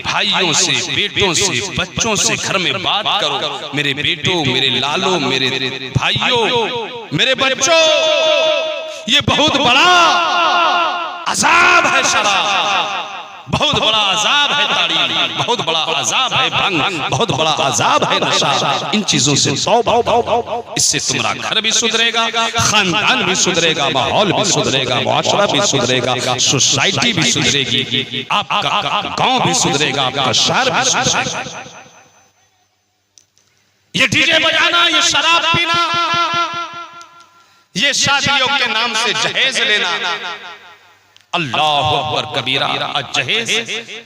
भाइयों से, बेटों से, बच्चों से घर में बात करो, मेरे बेटों, मेरे लालो, मेरे भाइयों, मेरे बच्चों, ये बहुत बड़ा अज़ाब है शराब, बहुत बड़ा अज़ाब है ताड़ी, बहुत बड़ा अज़ाब है भंग, बहुत बड़ा अज़ाब है नशा। इन चीजों से तौबा, इससे तुम्हारा घर भी सुधरेगा, खानदान भी सुधरेगा, माहौल भी सुधरेगा, मुआशरा भी सुधरेगा, सोसाइटी भी सुधरेगी, आपका गांव भी सुधरेगा, आपका शहर भी सुधरेगा। ये डीजे बजाना, ये शराब पीना, ये शादियों के नाम से जहेज लेना, अल्लाह अकबर कबीरा। जहेज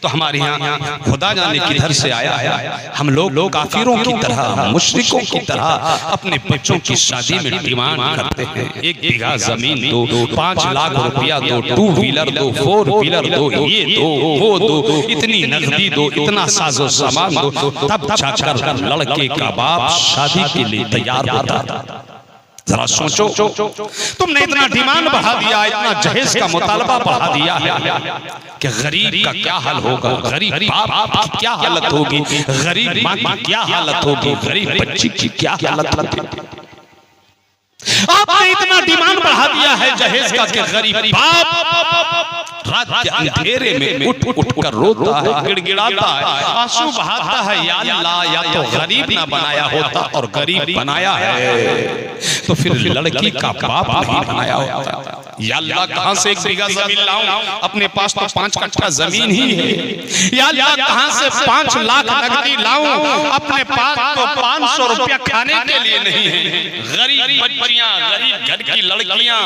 तो हमारे यहाँ खुदा जाने किधर से आया है। हम लोग काफिरों की तरह, मुशरिकों की तरह अपने बच्चों की शादी में डिमांड करते हैं, 1 बीघा जमीन दो, 5 लाख रुपया दो, 2 व्हीलर दो, 4 व्हीलर दो, ये दो, वो दो, इतनी नकदी दो, इतना साजो सामान दो, तब जाकर लड़के का बाप शादी के लिए तैयार होता था। जरा सोचो, तुमने इतना डिमांड बढ़ा दिया, इतना जहेज का मुतालबा बढ़ा दिया कि गरीब का क्या हाल होगा, गरीब बाप की क्या हालत होगी, गरीब माँ की क्या हालत होगी, गरीब बच्ची की क्या हालत होगी। आपने इतना डिमांड बढ़ा दिया है जहेज का कि गरीब बाप रात के अंधेरे में उठ कर रोता है, गिड़गिड़ाता है, आंसू बहाता है, या अल्लाह, या तो गरीब ना बनाया होता और गरीब बनाया है तो फिर लड़की का बाप नहीं बनाया होता। या अल्लाह, कहां से 1 बीघा जमीन लाऊं? अपने पास तो 5 कट्ठा जमीन ही है। या अल्लाह, कहां से 5 लाख नकदी लाऊं? अपने पास तो 500 रुपया खाने के लिए नहीं है। गरीब बच्चियां, गरीब घर की लड़कियां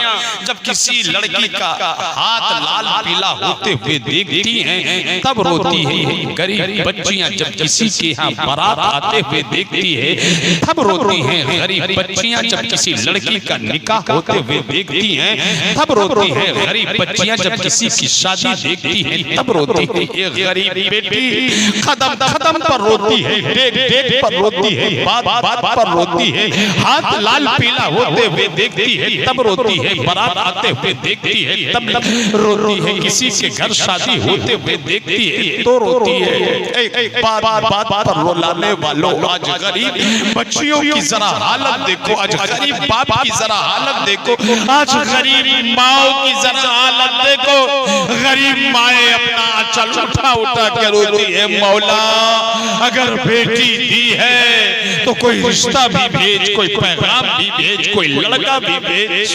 जब किसी लड़की का हाथ लाल पीला होते हुए देखती हैं तब रोती है। गरीब बच्चियां जब किसी के यहाँ बारात आते हुए देखती है तब रोती हैं। गरीब बच्चियां जब किसी लड़की का निकाह होते हुए देखती हैं तब रोती है। गरीब बच्चियां जब किसी की शादी देखती हैं तब रोती है। ये गरीब बेटी कदम कदम पर रोती है, डेग डेग पर रोती है, बात बात पर रोती है, हाथ लाल पीला होते हुए देखती है तब रोती है, बारात आते हुए देखती है तब रोती है, किसी के घर शादी होते हुए देखती है तो रोती है। बात बात पर रुलाने वालों, आज गरीब बच्चियों की जरा हालत देखो, आज गरीब बाप की जरा हालत देखो, आज गरीब माओ की जरा हालत देखो। गरीब माए अपना आंचल उठा उठा के रोती है, मौला अगर बेटी दी है तो कोई रिश्ता भी भेज, कोई पैगाम भी भेज, कोई लड़का भी भेज।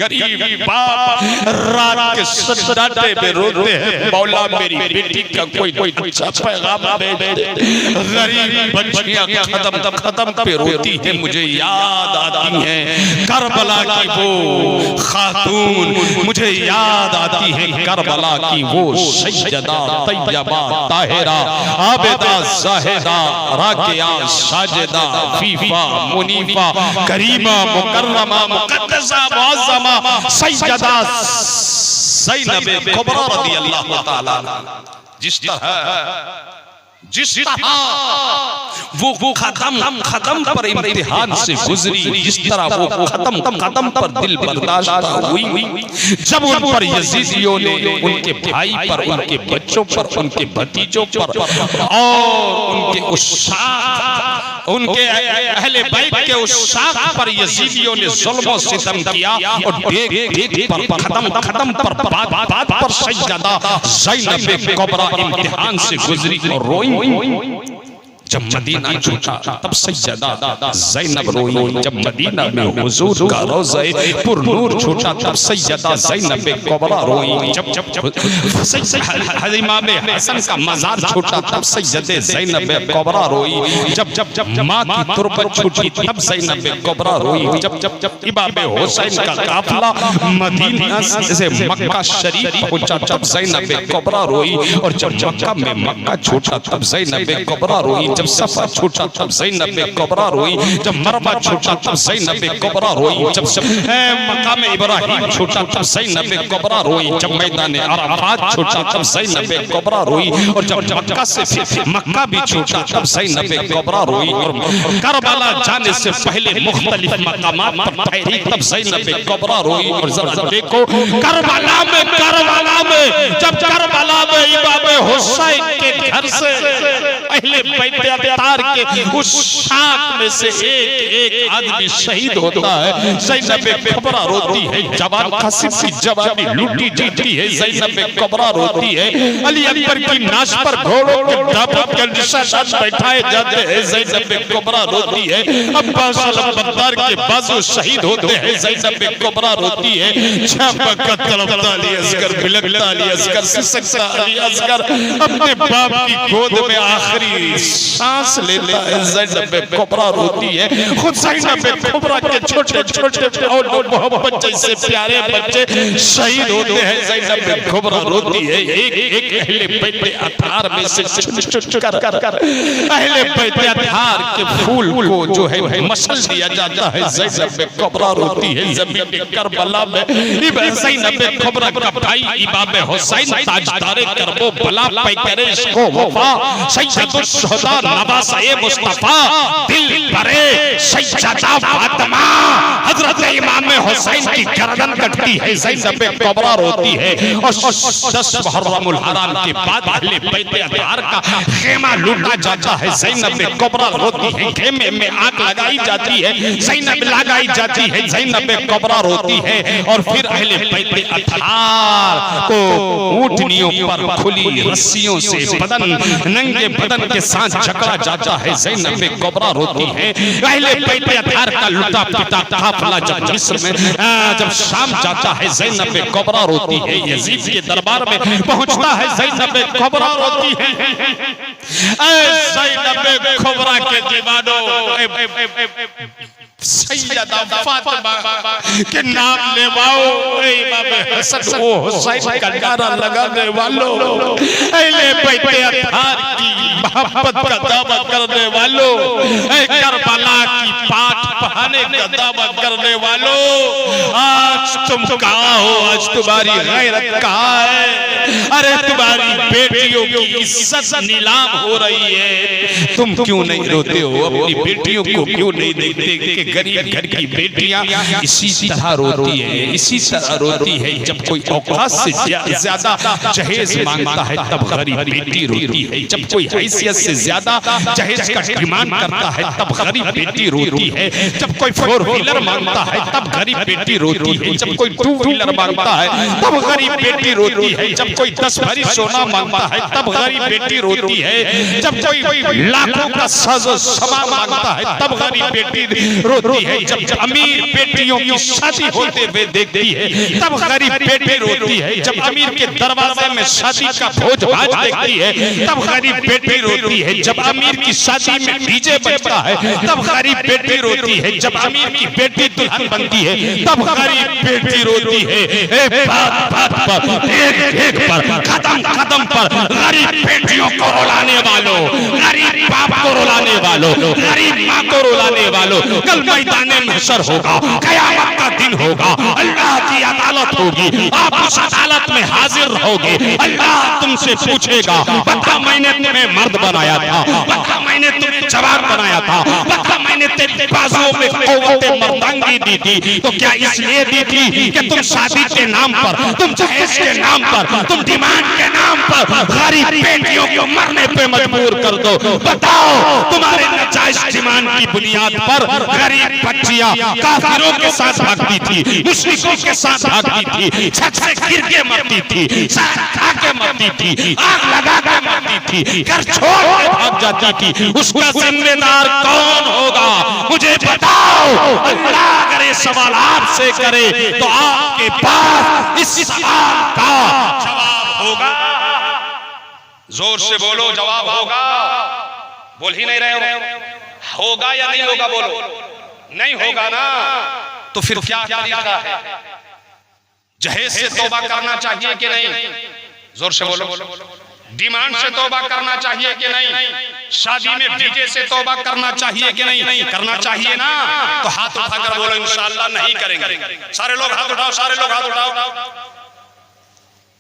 गरीब बाप रात के सन्नाटे में रोते हैं, मौला मेरी बेटी का कोई अच्छा पैगाम भेज। गरीब बच्चियां कदम कदम पे रोती है, मुझे याद आती है करबला की वो खातून, मुझे याद आती है करबला की वो सैयदा तैयबा ताहिरा आबिदा ज़ाहिदा राकिया साजिदा फीफा मुनीफा करीमा मुकर्रमा मुक़द्दसा मुअज़्ज़मा सैयदा ज़ैनब कुबरा रज़ियल्लाहु ताला। जिस तरह वो कदम पर इम्तिहान से गुजरी, जिस तरह वो कदम पर दिल बर्दाश्त हुई जब उन पर यजीदियों ने उनके भाई पर, उनके बच्चों पर, उनके भतीजों पर और उनके उस शाख, उनके अहले बैत के उस शाख पर यजीदियों ने जुल्म सितम किया और देख पर कदम पर बात पर सजदा ज़ैनब कुबरा इम्तिहान से गुजरी और रोई। जब मदीना छूटा तब सैयदा ज़ैनब रोई। जब मदीना में हुजूर का रोज़े पुरनूर छूटा तब सैयदा ज़ैनब कुबरा रोई। जब इमाम हसन का मज़ार छूटा तब सैयदे ज़ैनब कुबरा रोई। जब माँ की तुरबत छूटी तब ज़ैनब कुबरा रोई। जब इमाम हुसैन का काफिला मदीना से मक्का शरीफ पहुंचा तब ज़ैनब कुबरा रोई। और जब मक्का में मक्का छूटा तब ज़ैनब कुबरा रोई। जब सफा छूटा तब ज़ैनब कुबरा रोई। जब मरवा छूटा तब ज़ैनब कुबरा रोई। जब मकाम इब्राहिम छूटा तब ज़ैनब कुबरा रोई। जब मैदान अराफात छूटा तब ज़ैनब कुबरा रोई। और जब मक्का से मक्का भी छूटा तब ज़ैनब कुबरा रोई। और करबला जाने से पहले मुख्तलिफ मकामात पर ठहरी तब ज़ैनब कुबरा रोई। और जरा देखो करबला में जब करबला में इमाम हुसैन के घर से अहले बैत तार के उस शाख में से एक आदमी शहीद होता है, ज़ैनब कुबरा रोती है। जवान कासिम की जवानी लूटी जाती है, ज़ैनब कुबरा रोती है। अली अकबर की नाश पर घोड़ों के ढाबों के निशान बैठाए जाते हैं, ज़ैनब कुबरा रोती है। अब्बास बगदार के बाजू शहीद होते हैं, ज़ैनब कुबरा रोती है। छपकत तड़पता अली असगर, बिलखता अली असगर, सिसकता अली असगर अपने बाप की गोद में आखिरी सांस लेता है, ज़ैनब कुबरा रोती है। खुद ज़ैनब कुबरा के छोटे छोटे और मोहब्बत जैसे प्यारे बच्चे शहीद होते हैं, ज़ैनब कुबरा रोती है। एक अहले बैत अतार में से चुन कर अहले बैत अतार के फूल को जो है मसल दिया जाता है, ज़ैनब कुबरा रोती है। ज़मीन करबला में ज़ैनब कुबरा का भाई इमाम हुसैन ताजदारे करबो बला पैकरे को वफा सैयदुश शुहदा नवासाए मुस्तफा दिल बरे सैयदा फातिमा हजरत इमाम हुसैन की गर्दन कटती है, ज़ैनब कुबरा रोती है। और 10 मुहर्रमुल हराम के बाद अहले बैत अतार का खेमा लूटा जाता है, ज़ैनब कुबरा रोती है। खेमे में आग लगाई जाती है, ज़ैनब लगाई जाती है, ज़ैनब कुबरा रोती है। और फिर अहले बैत अतार को ऊंटनियों पर खुली रस्सियों से नंगे बदन के साथ झगड़ा जाता है, ज़ैनब कुबरा रोती है। अहले बैत अतार का लुटा पिटा काफिला जब मिस्र में जब शाम जाता है, ज़ैनब कुबरा रोती है। यजीद के दरबार में पहुंचता है, ज़ैनब कुबरा रोती है। ज़ैनब कुबरा के दीवानों सैयदा फातिमा के नाम लेवाओ, इमाम हसन ओ हुसैन का नारा लगाने वालों, अहले बैत अतार की मोहब्बत का दावा करने वालों, करबला की पाठ पढ़ाने का दावा करने वालों, आज तुम कहाँ हो? आज तुम्हारी गैरत कहाँ है? अरे तुम्हारी बेटियों की इज्जत नीलाम हो रही है, तुम क्यों नहीं रोते हो? अपनी बेटियों को क्यों नहीं देखते कि गरीब घर की बेटियां इसी तरह रोती है, इसी तरह रोती है। जब कोई औकात से ज्यादा जहेज मांगता है तब गरीब बेटी रोती है। जब कोई हैसियत से ज्यादा जहेज का डिमांड करता है तब गरीब बेटी रोती है। जब कोई 4 व्हीलर मांगता है तब गरीब बेटी रोती है। जब कोई 2 व्हीलर मांगता है तब गरीब बेटी रोती है। जब कोई 10 भरी सोना मांगता है तब गरीब बेटी रोती है। जब कोई लाखों का साजो सामान मांगता है तब गरीब बेटी रोती है। जब अमीर बेटियों की शादी होते हुए देखती है तब गरीब बेटी रोती है। जब अमीर के दरवाजे में शादी का भोज भात देखती है तब गरीब बेटी रोती है। जब अमीर की शादी में डीजे बजता है तब गरीब बेटी रोती है। जब अमीर की बेटी दुल्हन बनती है तब गरीब बेटी रोती है। बात बात पर एक पर कदम कदम पर गरीब बेटियों को रुलाने वालों, गरीब बाप को रुलाने वालों, गरीब माँ को रुलाने वालों, कल मैदान महशर होगा, क़यामत का दिन होगा, अल्लाह की अदालत होगी, आप उस अदालत में हाजिर रहोगे। अल्लाह तुमसे पूछेगा, बता मैंने तुम्हें मर्द बनाया था, बता मैंने तुम्हें जवान बनाया था, वक्त मैंने तेरी बाजुओं में क़ुव्वत मर्दांगी दी थी, तो क्या इसलिए दी थी कि तुम शादी के नाम पर, तुम जहेज के नाम पर, तुम डिमांड के नाम पर गरीब बेटियों को मरने पे मजबूर कर दो? बताओ, तुम्हारे नाजायज डिमांड की बुनियाद पर गरीब बच्चियां काफिरों के साथ भागती थी, मुश्रिकों के साथ भागती थी, छत से गिर के मरती थी, साथ खा के मरती थी, आग लगा के मरती थी, घर छोड़ के भाग जाती थी। उसका जिम्मेदार कौन होगा? मुझे बताओ। अल्लाह अगर ये सवाल आपसे करे तो आपके पास इस सवाल का जवाब होगा। जोर से बोलो, जवाब होगा। बोल ही नहीं रहे हो, होगा या नहीं होगा? बोलो। नहीं होगा ना, तो फिर क्या तरीका है? जहेज से तौबा करना चाहिए कि नहीं? जोर से बोलो। डिमांड से तौबा करना चाहिए कि नहीं? शादी में डीजे से तौबा करना चाहिए कि नहीं? करना चाहिए ना, तो हाथ उठाकर बोलो इंशाअल्लाह नहीं करेंगे। सारे लोग हाथ उठाओ, सारे लोग हाथ उठाओ।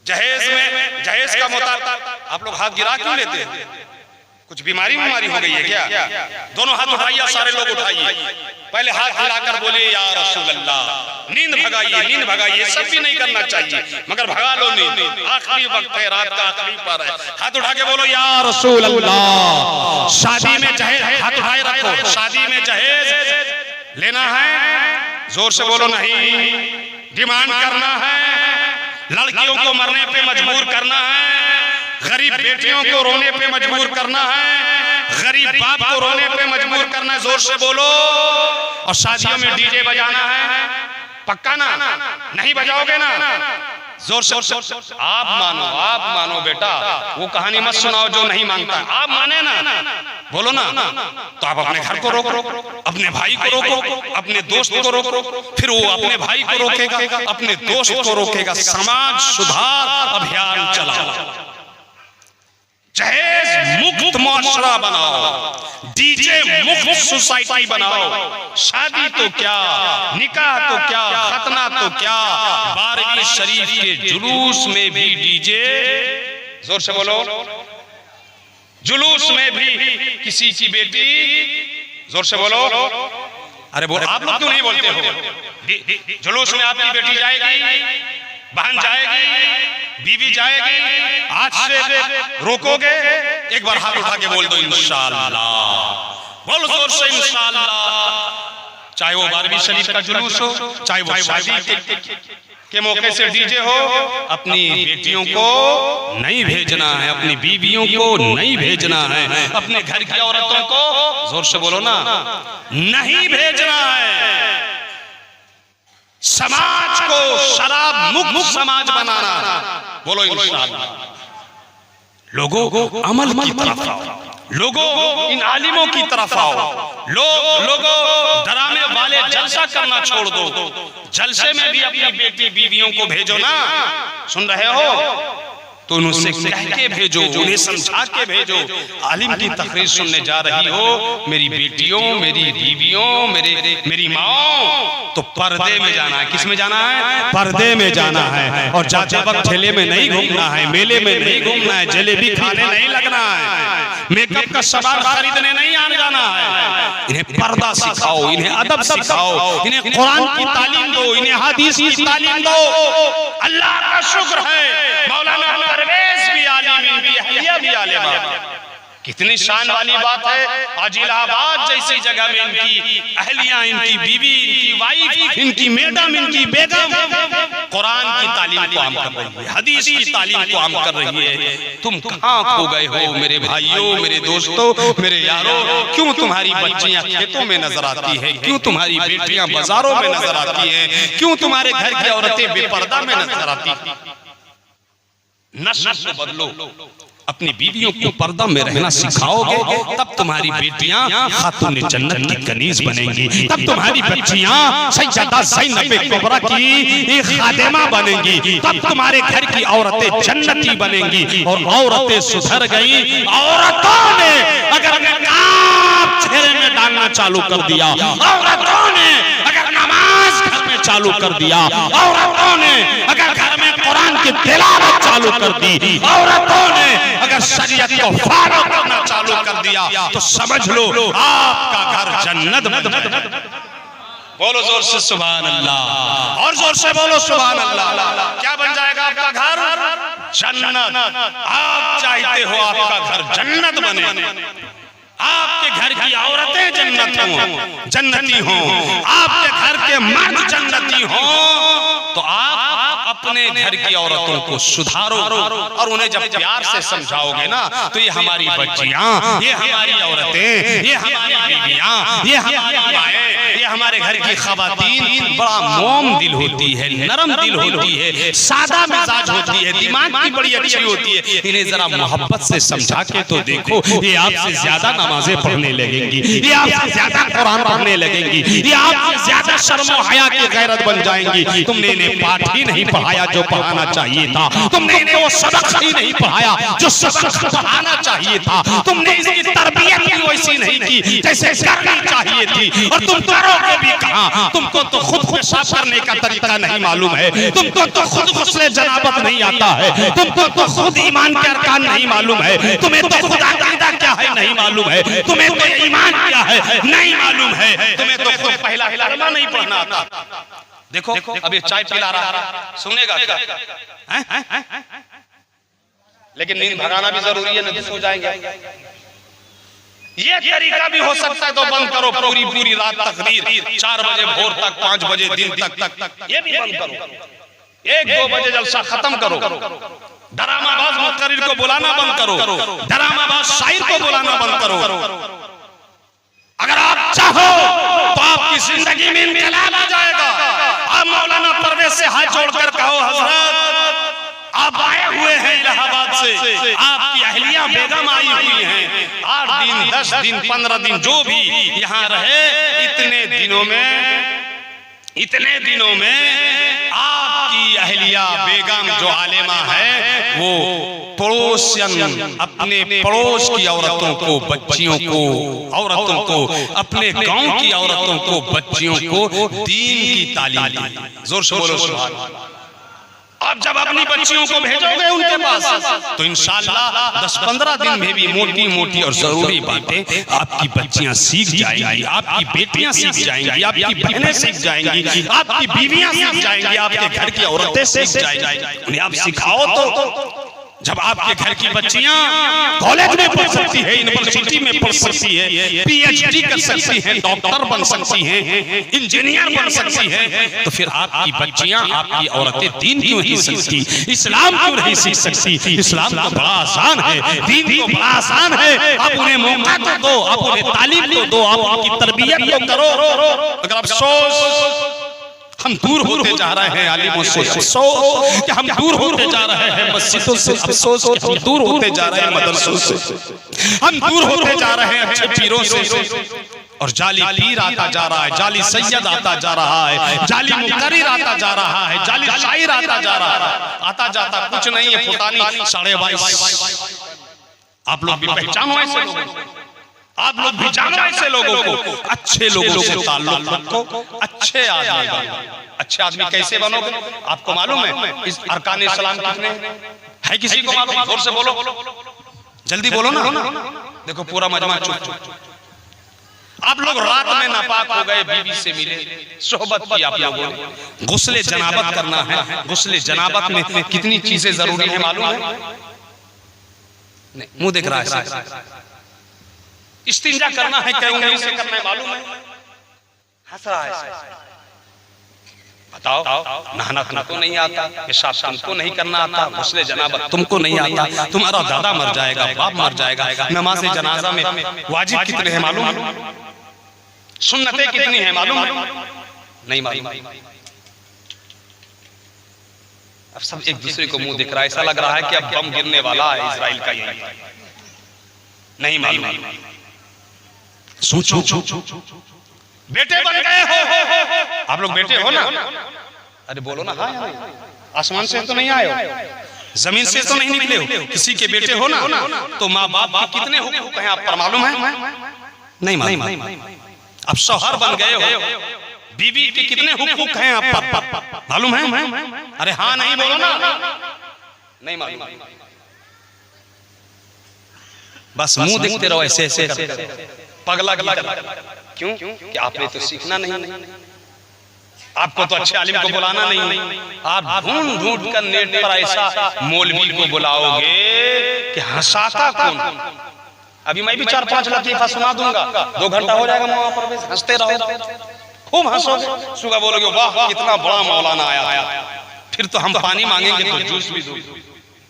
जहेज में, जहेज का मुताबिक आप लोग हाथ गिरा क्यों लेते हैं? कुछ बीमारी हो गई है क्या? दोनों हाथ उठाइए, सारे लोग उठाइए। पहले हाथ हिलाकर बोले या रसूल अल्लाह। नींद भगाइए, नींद भगाइए। सब भी नहीं करना चाहिए, मगर भगा लो नींद। आखिरी वक्त है, रात का आखिरी पर है। हाथ उठा के बोलो या रसूल अल्लाह। शादी में जहेज, हाथ उठाए रखो। शादी में जहेज लेना है? जोर से बोलो नहीं। डिमांड करना है, लड़कियों को मरने पे मजबूर करना है, गरीब बेटियों को रोने पे मजबूर करना है, गरीब बाप को रोने पे मजबूर करना है। जोर से बोलो। और शादियों में डीजे बजाना है, पक्का ना? नहीं बजाओगे ना? जोर से आप मानो, आप मानो बेटा। वो कहानी मत सुनाओ जो नहीं मानता। आप माने ना, बोलो ना। तो आप अपने घर को रोको, अपने भाई को रोको, अपने दोस्त को रोको, फिर वो अपने भाई को रोकेगा, अपने दोस्त को रोकेगा। समाज सुधार अभियान चलाओ। जहेज मुक्त मुआशरा बनाओ, डीजे मुक्त सोसाइटी बनाओ। शादी तो क्या, निकाह तो क्या, खतना तो क्या, 12वीं शरीफ के जुलूस में भी डीजे। जोर से बोलो। जुलूस में भी किसी की बेटी, जोर से बोलो। अरे बोलो, आप लोग क्यों नहीं बोलते हो? जुलूस में आपकी बेटी जाएगी, बहन जाएगी, बीवी जाएगी। आज से रोकोगे? एक बार हाथ उठा के बोल दो इंशाअल्लाह। बोलो जोर से इंशाअल्लाह। चाहे वो 12वीं शरीफ का जुलूस हो, चाहे वो शादी के मौके से डीजे हो, अपनी बेटियों को नहीं भेजना है, अपनी बीवियों को नहीं भेजना है, अपने घर की औरतों को, जोर से बोलो ना, नहीं भेजना है। समाज को शराब मुक्त समाज बनाना। बोलो इंशाअल्लाह। लोगों अमल की तरफ आओ, लोगों इन आलिमों की तरफ आओ। लोगों डराने वाले जलसा करना छोड़ दो। जलसे में भी अपनी बेटी बीवियों को भेजो ना। सुन रहे हो? तो उनसे कह के भेजो, उन्हें समझा के भेजो। आलिम की तकरीर सुनने जा रही हो, मेरी बेटियों, मेरी बीवियों, मेरी माओ, तो पर्दे में जाना है। किस में जाना है? पर्दे में जाना है। और जाते वक्त ठेले में नहीं घूमना है, मेले में नहीं घूमना है, जलेबी खाने नहीं लगना है, मेकअप का सामान खरीदने नहीं आने जाना है। इन्हें पर्दा सिखाओ, इन्हें अदब सिखाओ, इन्हें कुरान की तालीम दो, इन्हें हदीस की तालीम दो। अल्लाह का शुक्र है, मौलाना परवेज भी आलिम, इनकी अहलिया भी आलिमा। कितनी शान वाली बात है। आज इलाहाबाद जैसी जगह में इनकी अहलिया, इनकी बीवी, इनकी वाइफ, इनकी मैडम, इनकी बेगम कुरान की तालीम को आम कर रही है, हदीस की तालीम को आम कर रही है। तुम कहाँ खो गए हो मेरे भाइयों, मेरे दोस्तों, मेरे यारों? क्यों तुम्हारी बच्चियां खेतों में नजर आती है? क्यों तुम्हारी बेटियां बाजारों में नजर आती है? क्यों तुम्हारे घर की औरतें बेपर्दा में नजर आती है? नस्ल बदलो, अपनी बीवियों को पर्दा में रहना सिखाओगे, तब तुम्हारी बेटियां खातून जन्नत की कनीज बनेंगी, तब तुम्हारी बच्चियां सैयदा ज़ैनब कुबरा की खादिमा बनेंगी, तब तुम्हारे घर की औरतें जन्नती बनेंगी। और औरतें सुधर गई। औरतों ने अगर नकाब चेहरे में डालना चालू कर दिया, औरतों ने अगर नमाज घर में चालू कर दिया, औरतों ने अगर घर में कुरान की तिलावत चालू कर दी, औरतों ने अगर शरीयत को फॉलो करना चालू कर दिया तो समझ लो आपका घर जन्नत बन जाएगा। बोलो जोर से सुभान अल्लाह, और जोर से बोलो सुभान अल्लाह। क्या बन जाएगा आपका घर? जन्नत। आप चाहते हो आपका घर जन्नत बने, आपके घर की औरतें जन्नत हो, जन्नती हो, आपके घर के मर्द जन्नती हो, तो आप अपने घर की औरतों को सुधारो और उन्हें जब प्यार से समझाओगे ना तो ये हमारी बच्चियां, ये हमारी औरतें, ये हमारी बीवियां, ये हमारी माएँ, ये हमारे घर की खवातीन बड़ा मोम दिल होती है, नरम दिल होती है, सादा मिजाज होती है, दिमाग की बड़ी अच्छी होती है। इन्हें जरा मोहब्बत से समझा के तो देखो, ये आपसे ज्यादा नमाजें पढ़ने लगेंगी, ये आपसे ज्यादा कुरान पढ़ने लगेंगी, ये आपसे ज्यादा शर्म और हया की गैरत बन जाएंगी। तुमने इन्हें पाठ ही नहीं पढ़ाया जो पढ़ाना चाहिए था, तुमने इन्हें वो सबक ही नहीं पढ़ाया जो सबक पढ़ाना चाहिए था, तुमने इसकी तरबियत ही वैसी नहीं की जैसे करनी चाहिए थी, और तुम करोगे भी कहां? तुमको तो खुद पेशाब करने का तरीका नहीं मालूम है, तुमको तो खुद गुस्ले जनाबत नहीं आता है, तुमको तो खुद ईमान के अरकान नहीं मालूम है, तुम्हें तो खुद अकीदा क्या है नहीं मालूम है, तुम्हें तो ईमान क्या है नहीं मालूम है, तुम्हें तो खुद पहला कलमा नहीं पढ़ना आता। देखो अब ये चाय पिला रहा, सुनेगा क्या? लेकिन नींद भगाना भी जरूरी है, नहीं सो जाएंगे। ये तरीका भी हो सकता है तो बंद करो, पूरी रात तकरीर 4 बजे भोर तक, 5 बजे दिन तक, ये भी बंद करो। 1-2 बजे जलसा खत्म करो। डरामाबाज मुक़र्रिर को बुलाना बंद करो, डरामाबाज शायर को बुलाना बंद करो। अगर आप चाहो तो आपकी जिंदगी में इनकलाब आ जाएगा। आप मौलाना परवेज से हाथ जोड़कर कहो, हजरत आप आए हुए हैं इलाहाबाद से, आपकी अहलिया बेगम आई हुई हैं, 8 दिन 10 दिन 15 दिन जो भी यहाँ रहे, इतने दिनों में आपकी अहलिया बेगम जो आलिमा है वो पड़ोसियन, अपने पड़ोस की औरतों को, बच्चियों को, औरतों को, अपने गांव की औरतों को, बच्चियों को दीन की तालीम दी। जोर से बोलो सुभान अल्लाह। आप जब अपनी बच्चियों को भेजोगे उनके पास तो इंशाअल्लाह 10-15 दिन में भी मोटी मोटी और जरूरी बातें आपकी बच्चियां सीख जाएंगी, आपकी बेटियां सीख जाएंगी, आपकी बहनें सीख जाएंगी, आपकी बीवियां सीख जाएंगी, आपके घर की औरतें सीख जाएंगी। उन्हें आप सिखाओ तो जब आपके घर की बच्चियां कॉलेज में पढ़ सकती है, यूनिवर्सिटी में पढ़ सकती है, PhD कर सकती हैं, डॉक्टर बन सकती हैं, इंजीनियर बन सकती हैं, तो फिर आपकी बच्चियां, आपकी औरतें दीन क्यों नहीं सीखती, इस्लाम क्यों नहीं सीख सकती? इस्लाम तो बड़ा आसान है, दीन तो बड़ा आसान है। आप उन्हें मौका तो दो, आप उन्हें तालीम तो दो, आप उनकी तरबियत तो करो। अगर अफसोस हम दूर होते जा रहे हैं आलिमों से, अफसोस कि हम दूर होते जा रहे हैं मस्जिदों से, अफसोस कि हम दूर होते जा रहे हैं मदरसों से, हम दूर होते जा रहे हैं अच्छे पीरों से, और जाली पीर आता जा रहा है, जाली सैयद आता जा रहा है, जाली मुक़र्रिर आता जा रहा है, जाली शायर आता जा रहा है, आता जाता कुछ नहीं है, फुटानी 22.5। आप लोग भी पहचानो ऐसे लोगों को, आप लोग भी जानो ऐसे लोगों को। अच्छे लोगों से ताल्लुक रखो, अच्छे आदमी बनो। अच्छे आदमी कैसे बनोगे आपको मालूम है? इस अरकान इस्लाम कितने है किसी को मालूम? जोर से बोलो, जल्दी बोलो ना। देखो पूरा मजमा चुप। आप लोग रात में नापाक हो गए, बीवी से मिले, सोहबत की आप लोगों ने, गुस्ले जनाबत करना है। गुस्ले जनाबत में कितनी चीजें जरूरी है मालूम है? नहीं, मुंह देख रहा है। इस्तिंजा करना है, क्या उंगली से करना है मालूम है? हंस रहा है। बताओ, नहाना तुमको नहीं आता, पेशाब तुमको नहीं करना आता, गुस्ले जनाबत तुमको नहीं आता, तुम्हारा दादा मर जाएगा, बाप मर जाएगा। नमाज़े जनाजा में वाजिब कितने हैं मालूम? सुन्नतें कितनी हैं मालूम? नहीं मालूम। अब सब एक दूसरे को मुंह दिख रहा है, ऐसा लग रहा है कि अब बम गिरने वाला है इजराइल का। यही नहीं मालूम। सोचो, बेटे बन गए हो आप लोग, बेटे हो ना? अरे बोलो ना। हाँ, आसमान से तो नहीं आए हो, जमीन से तो नहीं निकले हो, किसी के बेटे हो ना? तो माँ बाप कितने हुकूक हैं आप पर मालूम है? नहीं मालूम। अब शौहर बन गए हो, बीवी के कितने हुकूक हैं आप पर मालूम है? अरे हाँ नहीं बोलो ना। नहीं मालूम। बस मुंह देखते रहो ऐसे ऐसे पगला क्यों? कि आपने तो सीखना नहीं, आपको तो अच्छे आलिम को बुलाना नहीं। आप ढूंढ ढूंढ कर नेट पर ऐसा मौलवी को बुलाओगे कि हंसाता कौन। अभी मैं भी 4-5 लतीफा सुना दूंगा, 2 घंटा हो जाएगा वहां पर, हंसते रहो, खूब हंसोगे। सुबह बोलोगे वाह कितना बड़ा मौलाना आया, फिर तो हम पानी मांगेंगे तो जूस भी दो,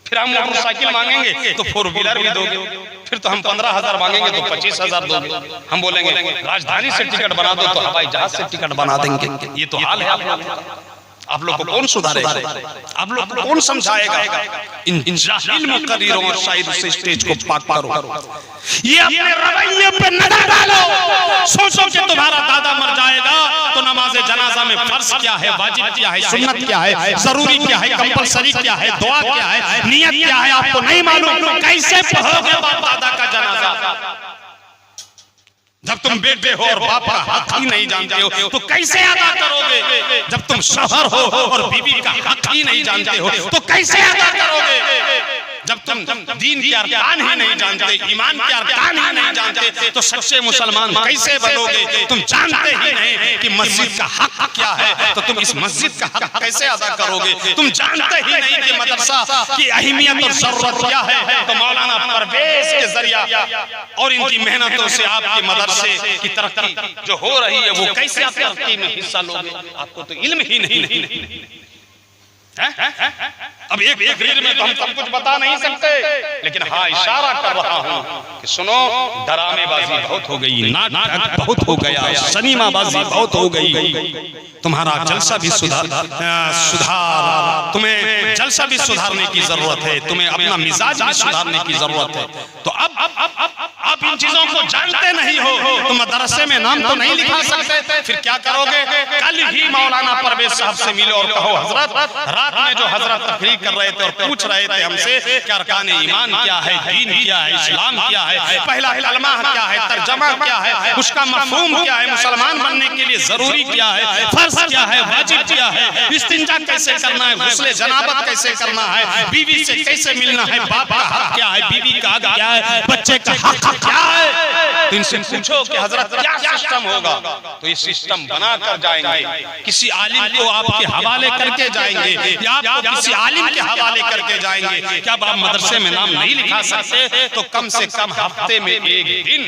फिर हम मोटरसाइकिल मांगेंगे तो 4 व्हीलर भी दोगे, फिर तो हम 15,000 मांगेंगे तो 25,000 दोगे। हम बोलेंगे राजधानी से टिकट बना दो तो हवाई जहाज से टिकट बना देंगे। ये तो हाल है आप लोग को कौन सुधारेगा? आप लोग को कौन समझाएगा? इन जाहिल मुकर्रिरों और शायरों से स्टेज को पाक करो। ये अपने रवैये पे नजर डालो। सोचो कि तुम्हारा दादा मर जाएगा तो नमाज जनाजा में फर्ज क्या है, वाजिब क्या है, सुन्नत क्या है, जरूरी क्या है, कंपलसरी क्या है, दुआ क्या है, नियत क्या है, आपको नहीं मालूम। कैसे पढ़ोगे बाप दादा का जनाजा जब तुम बेटे हो और बाप का हक ही नहीं जानते हो? तो कैसे अदा करोगे? जब तुम शौहर हो और बीवी का हक ही नहीं जानते हो तो कैसे अदा करोगे? जब तुम दीन के अरकान ही नहीं जानते, ईमान के अरकान ही नहीं जानते तो सच्चे मुसलमान कैसे बनोगे? तुम जानते ही नहीं कि मस्जिद का हक क्या है तो तुम इस मस्जिद का हक कैसे अदा करोगे? तुम जानते ही नहीं कि मदरसा की अहमियत और जरूरत क्या है तो मौलाना परवेज के जरिया और इनकी मेहनतों से आपके मदरसे की तरक्की जो हो रही है वो कैसे आप तरक्की में हिस्सा लोगे? आपको तो इल्म ही नहीं। अब एक तकरीर में तो हम सब कुछ बता नहीं सकते, लेकिन हाँ इशारा कर रहा हूँ कि सुनो, डरामेबाजी बहुत हो गई, नाटक बहुत हो गया, सनीमाबाजी बहुत हो गई। तुम्हारा जलसा भी सुधार, तुम्हें जलसा भी सुधारने की जरूरत है, तुम्हें अपना मिजाज भी सुधारने की जरूरत है। तो अब आप इन चीजों को जानते नहीं हो तो मदरसे में नाम तो नहीं लिखा सकते, फिर क्या करोगे? कल ही मौलाना परवेज साहब से मिलो और कहो हजरत, रात में जो हजरत तकरीर कर रहे थे और पूछ रहे थे हमसे कि अरकान ईमान क्या है, दीन क्या है, इस्लाम क्या है, पहला कलमा क्या है, तर्जमा क्या है, उसका मफहूम क्या है, मुसलमान बनने के लिए जरूरी क्या है, फर्ज क्या है, वाजिब क्या है, इस्तिंजा कैसे करना है, गुस्ले जनाबत कैसे करना है, बीवी से कैसे मिलना है, बाप का हक क्या है, बीवी का हक क्या है, बच्चे का हक क्या है। तो इनसे पूछो कि हजरत क्या सिस्टम होगा, तो ये सिस्टम बना कर जाएंगे, किसी आलिम को आपके हवाले करके जाएंगे या आपको किसी आलिम के हवाले करके जाएंगे। क्या आप मदरसे में नाम नहीं लिखा सकते तो कम से कम हफ्ते में एक दिन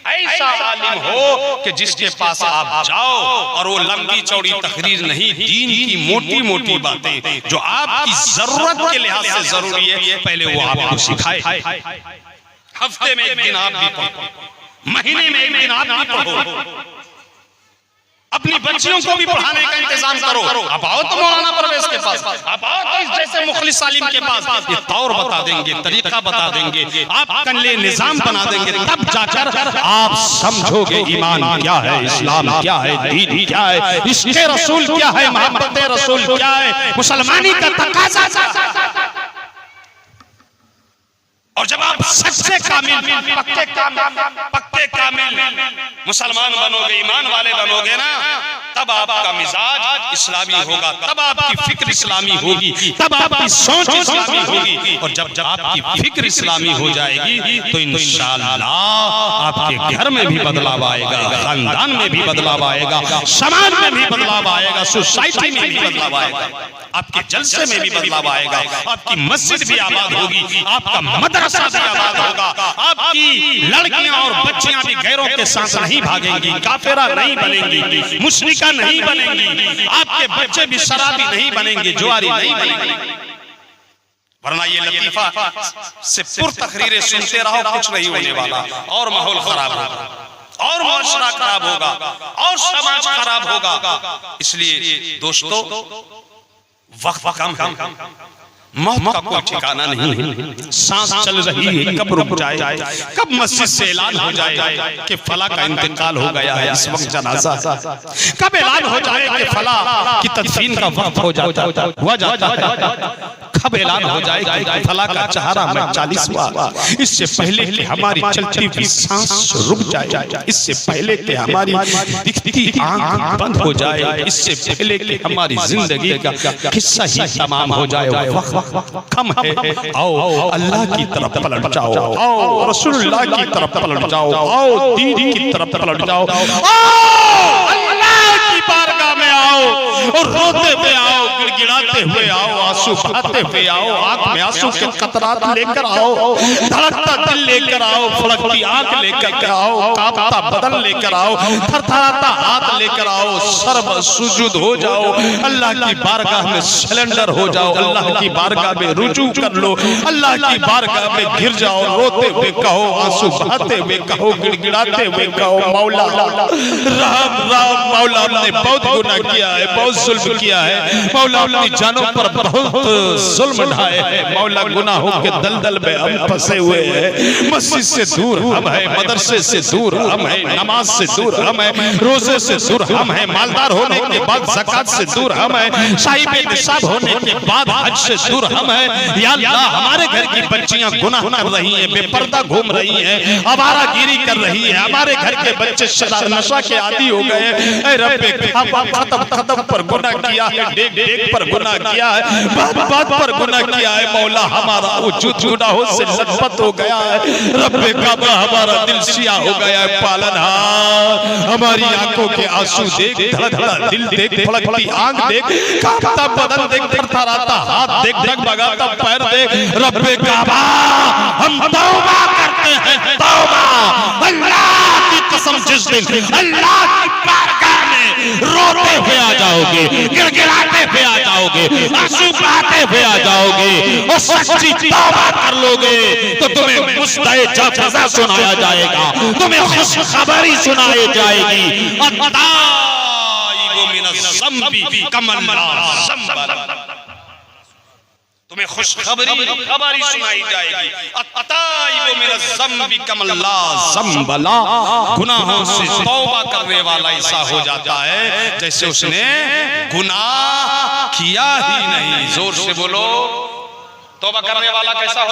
ऐसा आलिम हो कि जिसके पास आप जाओ और वो लंबी चौड़ी तकरीर नहीं, दीन की मोटी मोटी बातें जो आपकी जरूरत के लिहाज से जरूरी है पहले वो आपको सिखाए। हफ्ते में एक दिन आप भी पढ़ो, महीने में एक दिन आप भी पढ़ो, अपनी बच्चियों को भी पढ़ाने का इंतजाम करो। आप आओ तो मौलाना परवेज के पास, आप आओ तो इस जैसे मुखलिस आलिम के पास, ये तौर बता देंगे, तरीका बता देंगे, आपका लिए निजाम बना देंगे, तब जाकर आप समझोगे ईमान क्या है, इस्लाम क्या है, दीन क्या है, इश्क़े रसूल क्या है, मोहब्बत रसूल क्या है, मुसलमानी का तकाज़ा। और जब आप सच्चे कामिल, पक्के कामिल मुसलमान बनोगे, ईमान वाले बनोगे ना, तब आपका मिजाज इस्लामी होगा, तब आपकी फिक्र इस्लामी होगी, तब आपकी सोच इस्लामी होगी। और जब आपकी फिक्र इस्लामी हो जाएगी तो इंशाअल्लाह आपके घर में भी बदलाव आएगा, खानदान में भी बदलाव आएगा, समाज में भी बदलाव आएगा, सोसाइटी में भी बदलाव आएगा, आपके जलसे में भी बदलाव आएगा, आपकी मस्जिद भी आबाद होगी, आपका मदरसा भी आबाद होगा, आपकी लड़कियां और बच्चियां भी गैरों के साथ नहीं भागेंगी, काफिरा नहीं बनेंगी, मुशरिका नहीं बनेंगी, आपके बच्चे भी शराबी नहीं बनेंगे, जुआरी नहीं बनेंगे। वरना ये लतीफा से पुर तकरीरें सुनते रहो, कुछ नहीं होने वाला, और माहौल खराब होगा, और मुआशरा खराब होगा, और समाज खराब होगा। इसलिए दोस्तों वक्त कम है, मौत का कोई ठिकाना नहीं है, सांस चल रही है, कब रुक जाए, कब मस्जिद से ऐलान हो जाए कि फला का इंतकाल हो गया है, इस वक्त जनाजा, कब ऐलान हो जाए कि फला की तदफीन का वक्त हो जाता है, कब ऐलान हो जाएगा फला का चेहरा में 40वां, इससे पहले कि हमारी चलती हुई सांस रुक जाए, इससे पहले कि हमारी दिखती आंख बंद हो जाए, इससे पहले कि हमारी जिंदगी का किस्सा ही तमाम हो जाए, वक्त कम है। आओ अल्लाह की तरफ पलट जाओ, आओ रसूलुल्लाह की तरफ पलट जाओ, आओ दीन की तरफ पलट जाओ, आओ अल्लाह की बारगाह में आओ और रोते हुए आओ, गिड़गिड़ाते हुए आओ, आंसू बहाते हुए आओ, आंख में आंसू के कतरात लेकर आओ, धड़कता दिल लेकर आओ, फड़कती आंख लेकर आओ, कांपता बदन लेकर आओ, थरथराता हाथ लेकर आओ, सर्व सुजुद हो जाओ, अल्लाह की बारगाह में सिलेंडर हो जाओ, अल्लाह की बारगाह में रुजू कर लो, अल्लाह की बारगाह में गिर जाओ, रोते हुए कहो, आंसू बहाते हुए कहो, गिड़गिड़ाते हुए कहो, मौला राम राम, मौला हमने बहुत गुनाह किया है, बहुत जुल्म किया है, मौला अपनी जानों पर बहुत जुल्म ढाए हैं, मौला गुनाहों के दलदल में हम फंसे हुए हैं, मस्जिद से दूर हम हैं, मदरसे से दूर हम हैं, नमाज से दूर हम हैं, रोजे से दूर हम हैं, मालदार होने के बाद ज़कात से दूर हम हैं, साहिबे निसाब होने के बाद हज से दूर हम हैं। या अल्लाह हमारे घर की बच्चियां गुनाह कर रही हैं, बेपर्दा घूम रही हैं, आवारागिरी कर रही हैं, हमारे घर के बच्चे नशा के आदी हो गए हैं, ऐ रब्बे कदम पर गुनाह किया है, डेग पर गुनाह किया है, बात पर गुनाह किया है, मौला हमारा वजूद गुनाहों से लथपथ हो गया है, रब्बे काबा हमारा दिल सियाह हो गया है, पालनहार हमारी आंखों के आंसू देख, धड़कता दिल देख, फड़कती आंख देख, कांपता बदन देख, थरथराता हाथ देख, डगमगाता पैर देख, रब्बे काबा हम तौबा करते हैं, तौबा। अल्लाह की कसम जिस दिन अल्लाह की बारगाह में रोते हुए आ जाओगे, गिड़गिड़ाते हुए आ जाओगे, आंसू बहाते हुए आ जाओगे और सच्ची तौबा कर लोगे तो तुम्हें मुस्तए जज़ा सुनाया जाएगा, तुम्हें खुशखबरी सुनाई जाएगी, अताइबु मिनज़्ज़म्बि कमन ला ज़म्ब, तुम्हें खुशखबरी सुनाई जाएगी, अताइबु मिनज़्ज़म्बि कमन ला ज़म्ब ला, गुनाहों से तौबा करने वाला ऐसा हो जाता है जैसे उसने गुनाह किया ही नहीं। जोर से बोलो, तौबा करने वाला कैसा हो